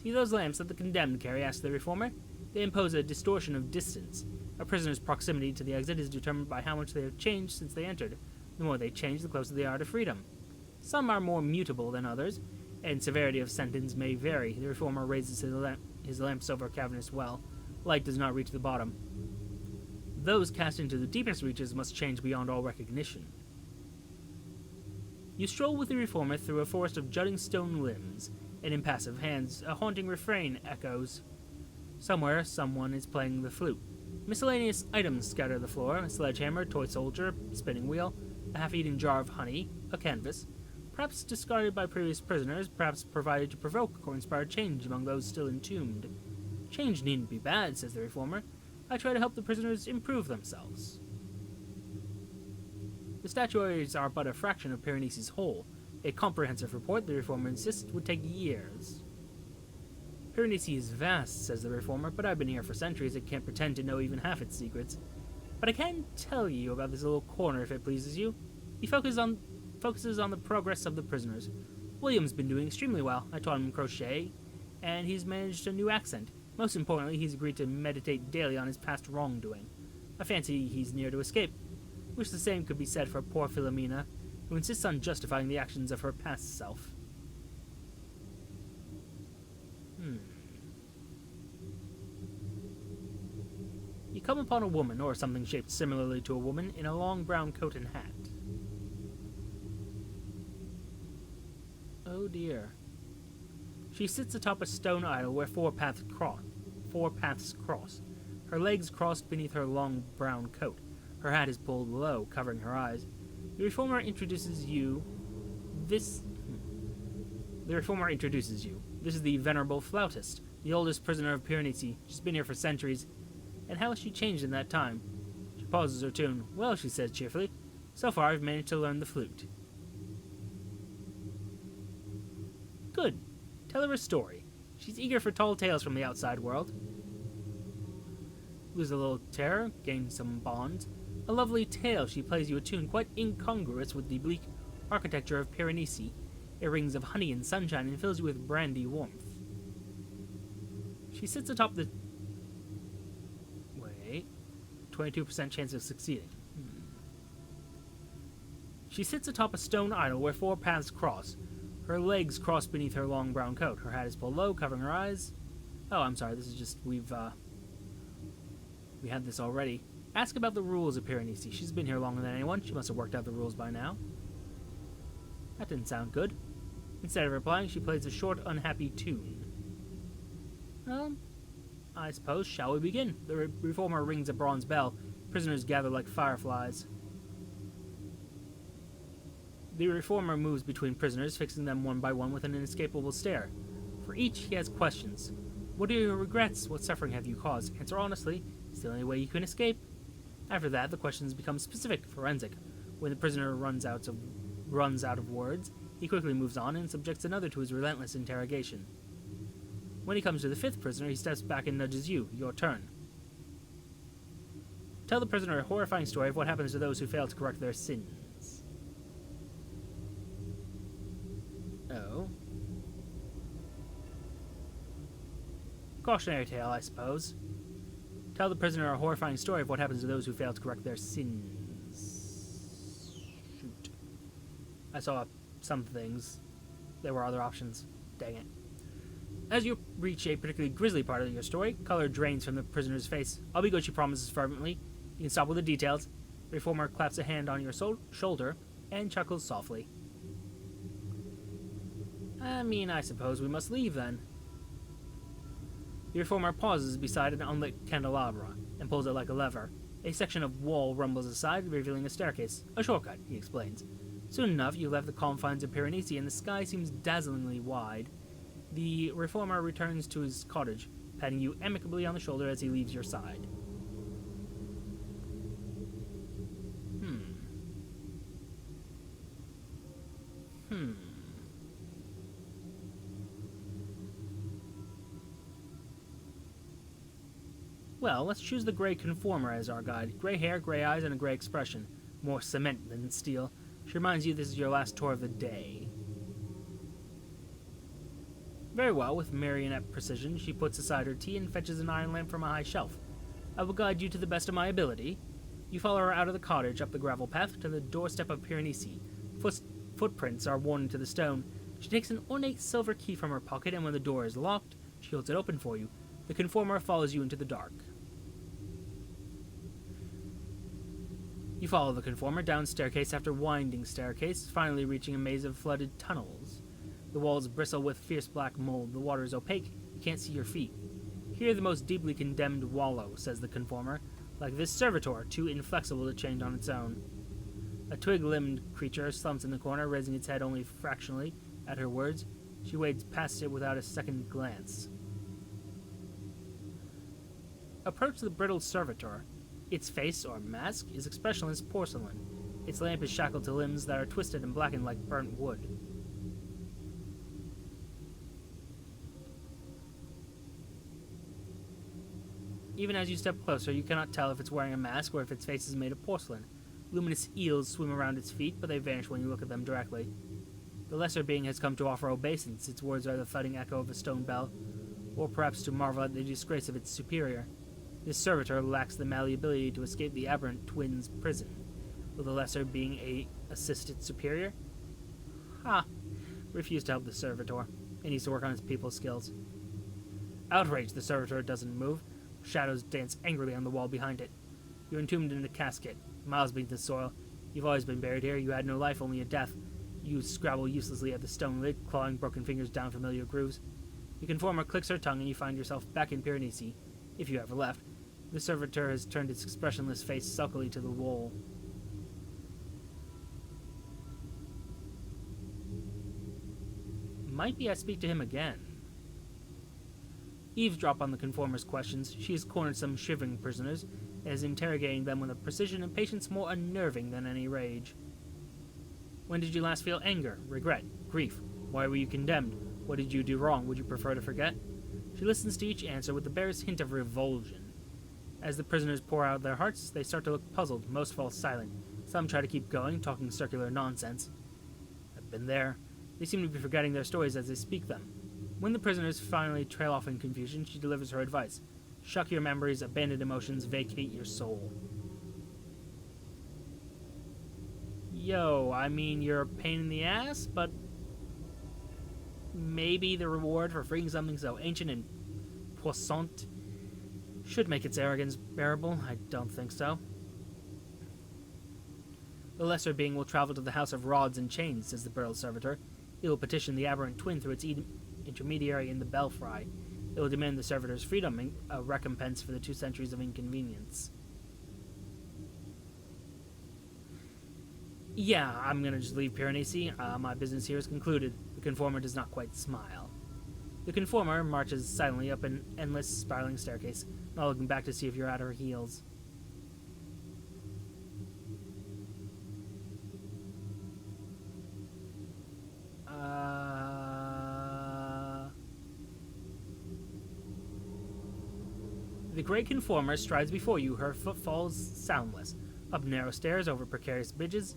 See those lamps that the condemned carry, asks the reformer. They impose a distortion of distance. A prisoner's proximity to the exit is determined by how much they have changed since they entered. The more they change, the closer they are to freedom. Some are more mutable than others, and severity of sentence may vary. The reformer raises his lamps over a cavernous well. Light does not reach the bottom. Those cast into the deepest reaches must change beyond all recognition. You stroll with the reformer through a forest of jutting stone limbs and impassive hands. A haunting refrain echoes. Somewhere, someone is playing the flute. Miscellaneous items scatter the floor: a sledgehammer, toy soldier, spinning wheel, a half-eaten jar of honey, a canvas, perhaps discarded by previous prisoners, perhaps provided to provoke or inspire change among those still entombed. Change needn't be bad, says the reformer. I try to help the prisoners improve themselves. The statuaries are but a fraction of Piranesi's whole. A comprehensive report, the reformer insists, would take years. Piranesi is vast, says the reformer, but I've been here for centuries. I can't pretend to know even half its secrets. But I can tell you about this little corner if it pleases you. He focuses on the progress of the prisoners. William's been doing extremely well. I taught him crochet, and he's managed a new accent. Most importantly, he's agreed to meditate daily on his past wrongdoing. I fancy he's near to escape. Wish the same could be said for poor Philomena, who insists on justifying the actions of her past self. You come upon a woman, or something shaped similarly to a woman, in a long brown coat and hat. Oh dear. She sits atop a stone idol where 4 paths cross. Her legs crossed beneath her long brown coat. Her hat is pulled low, covering her eyes. The reformer introduces you. This is the venerable flautist, the oldest prisoner of Piranesi. She's been here for centuries. And how has she changed in that time? She pauses her tune. Well, she says cheerfully, so far I've managed to learn the flute. Good. Tell her a story. She's eager for tall tales from the outside world. Lose a little terror, gain some bonds. A lovely tale, she plays you a tune quite incongruous with the bleak architecture of Piranesi. It rings of honey and sunshine and fills you with brandy warmth. She sits atop the... 22% chance of succeeding. She sits atop a stone idol where 4 paths cross. Her legs cross beneath her long brown coat. Her hat is pulled low, covering her eyes. Oh, I'm sorry, this is just... we had this already. Ask about the rules of Piranesi. She's been here longer than anyone. She must have worked out the rules by now. That didn't sound good. Instead of replying, she plays a short, unhappy tune. I suppose, shall we begin? The reformer rings a bronze bell. Prisoners gather like fireflies. The reformer moves between prisoners, fixing them one by one with an inescapable stare. For each, he has questions. What are your regrets? What suffering have you caused? Answer honestly. It's the only way you can escape. After that, the questions become specific, forensic. When the prisoner runs out of words, he quickly moves on and subjects another to his relentless interrogation. When he comes to the fifth prisoner, he steps back and nudges you. Your turn. Tell the prisoner a horrifying story of what happens to those who fail to correct their sins. Oh. Cautionary tale, I suppose. Tell the prisoner a horrifying story of what happens to those who fail to correct their sins. Shoot. I saw some things. There were other options. Dang it. As you reach a particularly grisly part of your story, color drains from the prisoner's face. I'll be good, she promises fervently. You can stop with the details. The reformer claps a hand on your shoulder and chuckles softly. I suppose we must leave then. The reformer pauses beside an unlit candelabra and pulls it like a lever. A section of wall rumbles aside, revealing a staircase. A shortcut, he explains. Soon enough, you left the confines of Piranesi, and the sky seems dazzlingly wide. The reformer returns to his cottage, patting you amicably on the shoulder as he leaves your side. Well, let's choose the gray conformer as our guide. Gray hair, gray eyes, and a gray expression. More cement than steel. She reminds you this is your last tour of the day. Very well, with marionette precision, she puts aside her tea and fetches an iron lamp from a high shelf. I will guide you to the best of my ability. You follow her out of the cottage, up the gravel path, to the doorstep of Piranesi. Footprints are worn into the stone. She takes an ornate silver key from her pocket, and when the door is locked, she holds it open for you. The conformer follows you into the dark. You follow the conformer down staircase after winding staircase, finally reaching a maze of flooded tunnels. The walls bristle with fierce black mold. The water is opaque. You can't see your feet. Here the most deeply condemned wallow, says the conformer, like this servitor, too inflexible to change on its own. A twig-limbed creature slumps in the corner, raising its head only fractionally at her words. She wades past it without a second glance. Approach the brittle servitor. Its face, or mask, is expressionless porcelain. Its lamp is shackled to limbs that are twisted and blackened like burnt wood. Even as you step closer, you cannot tell if it's wearing a mask or if its face is made of porcelain. Luminous eels swim around its feet, but they vanish when you look at them directly. The lesser being has come to offer obeisance. Its words are the thudding echo of a stone bell, or perhaps to marvel at the disgrace of its superior. This servitor lacks the malleability to escape the aberrant twins' prison. Will the lesser being assist its superior? Refuse to help the servitor. He needs to work on his people skills. Outraged, the servitor doesn't move. Shadows dance angrily on the wall behind it. You're entombed in a casket, miles beneath the soil. You've always been buried here. You had no life, only a death. You scrabble uselessly at the stone lid, clawing broken fingers down familiar grooves. The conformer clicks her tongue, and you find yourself back in Piranesi, if you ever left. The servitor has turned its expressionless face sulkily to the wall. Might be I speak to him again. Eavesdrop on the conformer's questions. She has cornered some shivering prisoners, and is interrogating them with a precision and patience more unnerving than any rage. When did you last feel anger, regret, grief? Why were you condemned? What did you do wrong? Would you prefer to forget? She listens to each answer with the barest hint of revulsion. As the prisoners pour out their hearts, they start to look puzzled. Most fall silent. Some try to keep going, talking circular nonsense. I've been there. They seem to be forgetting their stories as they speak them. When the prisoners finally trail off in confusion, she delivers her advice. Shuck your memories, abandon emotions, vacate your soul. Yo, you're a pain in the ass, but maybe the reward for freeing something so ancient and puissant should make its arrogance bearable. I don't think so. The lesser being will travel to the house of rods and chains, says the brittle servitor. It will petition the aberrant twin through its intermediary in the belfry. It will demand the servitor's freedom, a recompense for the 2 centuries of inconvenience. Yeah, I'm gonna just leave Piranesi. My business here is concluded. The conformer does not quite smile. The conformer marches silently up an endless, spiraling staircase, not looking back to see if you're at her heels. The great conformer strides before you, her footfalls soundless. Up narrow stairs, over precarious bridges,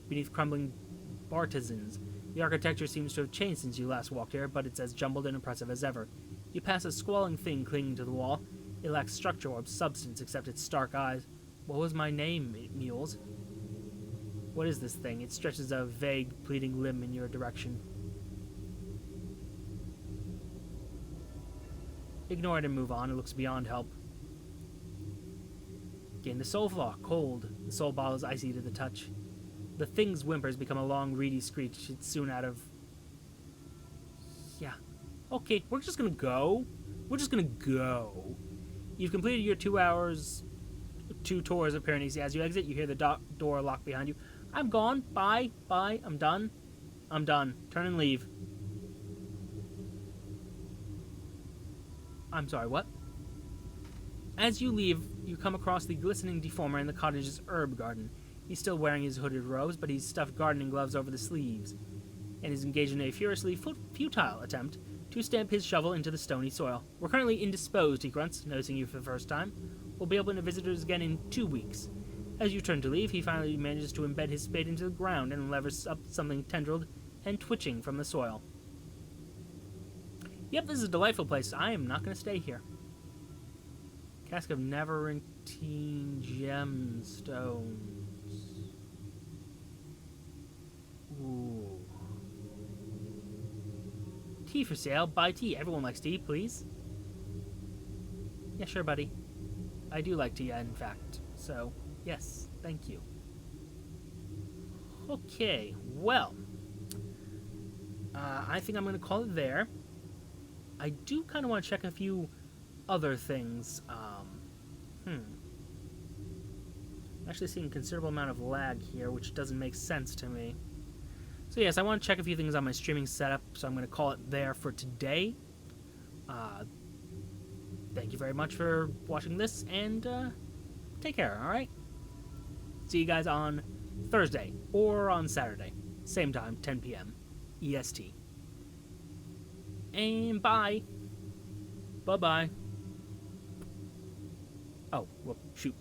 beneath crumbling bartizans. The architecture seems to have changed since you last walked here, but it's as jumbled and impressive as ever. You pass a squalling thing clinging to the wall. It lacks structure or substance except its stark eyes. What was my name? It mules. What is this thing? It stretches a vague, pleading limb in your direction. Ignore it and move on. It looks beyond help. Gain the soul flaw. Cold. The soul ball is icy to the touch. The thing's whimpers become a long, reedy screech. It's soon out of... Yeah. Okay, we're just gonna go. We're just gonna go. You've completed your 2 tours of Pyrenees. As you exit, you hear the door lock behind you. I'm gone. Bye. Bye. I'm done. I'm done. Turn and leave. I'm sorry, what? As you leave, you come across the glistening deformer in the cottage's herb garden. He's still wearing his hooded robes, but he's stuffed gardening gloves over the sleeves, and is engaged in a furiously futile attempt to stamp his shovel into the stony soil. We're currently indisposed, he grunts, noticing you for the first time. We'll be open to visitors again in 2 weeks. As you turn to leave, he finally manages to embed his spade into the ground and levers up something tendrilled and twitching from the soil. Yep, this is a delightful place. I am not going to stay here. Cask of Neverentine gemstones. Ooh. Tea for sale. Buy tea. Everyone likes tea, please. Yeah, sure, buddy. I do like tea, in fact. So, yes, thank you. Okay, well. I think I'm going to call it there. I do kind of want to check a few other things. I'm actually seeing a considerable amount of lag here, which doesn't make sense to me. So yes, I want to check a few things on my streaming setup, so I'm going to call it there for today. Thank you very much for watching this, and take care, alright? See you guys on Thursday, or on Saturday. Same time, 10 p.m. EST. And bye. Bye-bye. Oh, well, shoot.